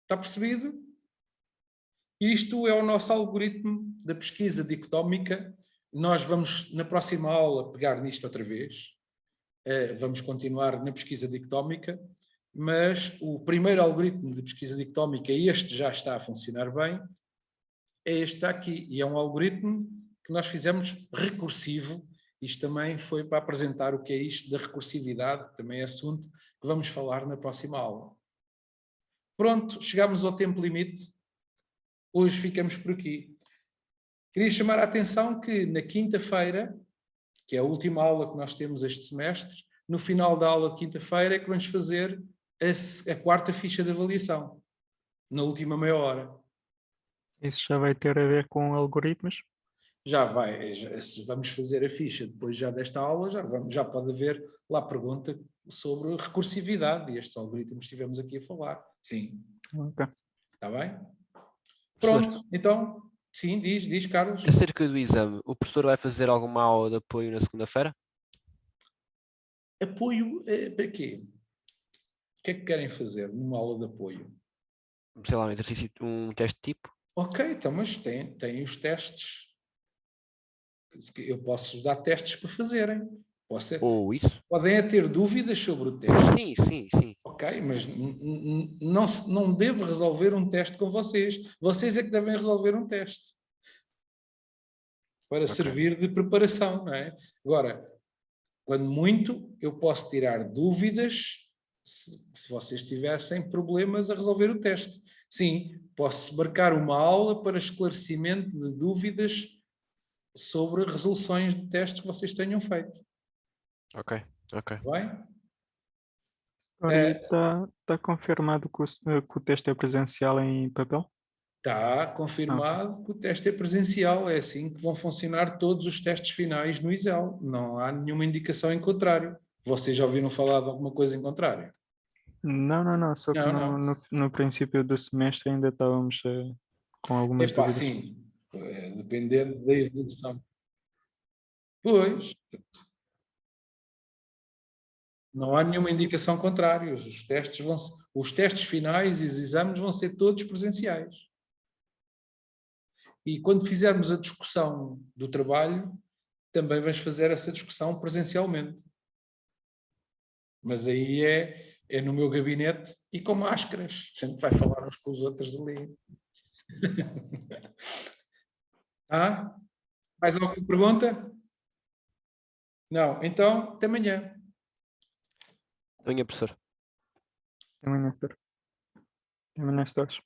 Está percebido? Isto é o nosso algoritmo da pesquisa dicotómica. Nós vamos, na próxima aula, pegar nisto outra vez. Vamos continuar na pesquisa dicotómica, mas o primeiro algoritmo de pesquisa dicotómica, este já está a funcionar bem, é este aqui. E é um algoritmo que nós fizemos recursivo. Isto também foi para apresentar o que é isto da recursividade, que também é assunto que vamos falar na próxima aula. Pronto, chegamos ao tempo limite. Hoje ficamos por aqui. Queria chamar a atenção que na quinta-feira, que é a última aula que nós temos este semestre, no final da aula de quinta-feira é que vamos fazer a quarta ficha de avaliação, na última meia hora. Isso já vai ter a ver com algoritmos? Já vai, se vamos fazer a ficha depois já desta aula, já pode haver lá pergunta sobre recursividade e estes algoritmos que estivemos aqui a falar. Sim. Ok. Está bem? Pronto, então, sim, diz Carlos. Acerca do exame, o professor vai fazer alguma aula de apoio na segunda-feira? Apoio para quê? O que é que querem fazer numa aula de apoio? Sei lá, um exercício, um teste de tipo? Ok, então, mas tem os testes. Eu posso dar testes para fazerem. Ou isso? Podem é ter dúvidas sobre o teste. Sim. Ok, mas não devo resolver um teste com vocês. Vocês é que devem resolver um teste. Para servir de preparação, não é? Agora, quando muito, eu posso tirar dúvidas se vocês tivessem problemas a resolver o teste. Sim, posso marcar uma aula para esclarecimento de dúvidas sobre resoluções de testes que vocês tenham feito. Ok. Bem? Está confirmado que o teste é presencial em papel? Está confirmado que o teste é presencial. É assim que vão funcionar todos os testes finais no ISEL. Não há nenhuma indicação em contrário. Vocês já ouviram falar de alguma coisa em contrário? Não. Só que no princípio do semestre ainda estávamos com algumas dúvidas. Sim. Dependendo da evolução. Pois. Não há nenhuma indicação contrária. Os testes finais e os exames vão ser todos presenciais. E quando fizermos a discussão do trabalho, também vamos fazer essa discussão presencialmente. Mas aí é no meu gabinete e com máscaras. A gente vai falar uns com os outros ali. Ah? Mais alguma pergunta? Não. Então, até amanhã. Venha, professor. Até amanhã, senhor. Até amanhã, senhores.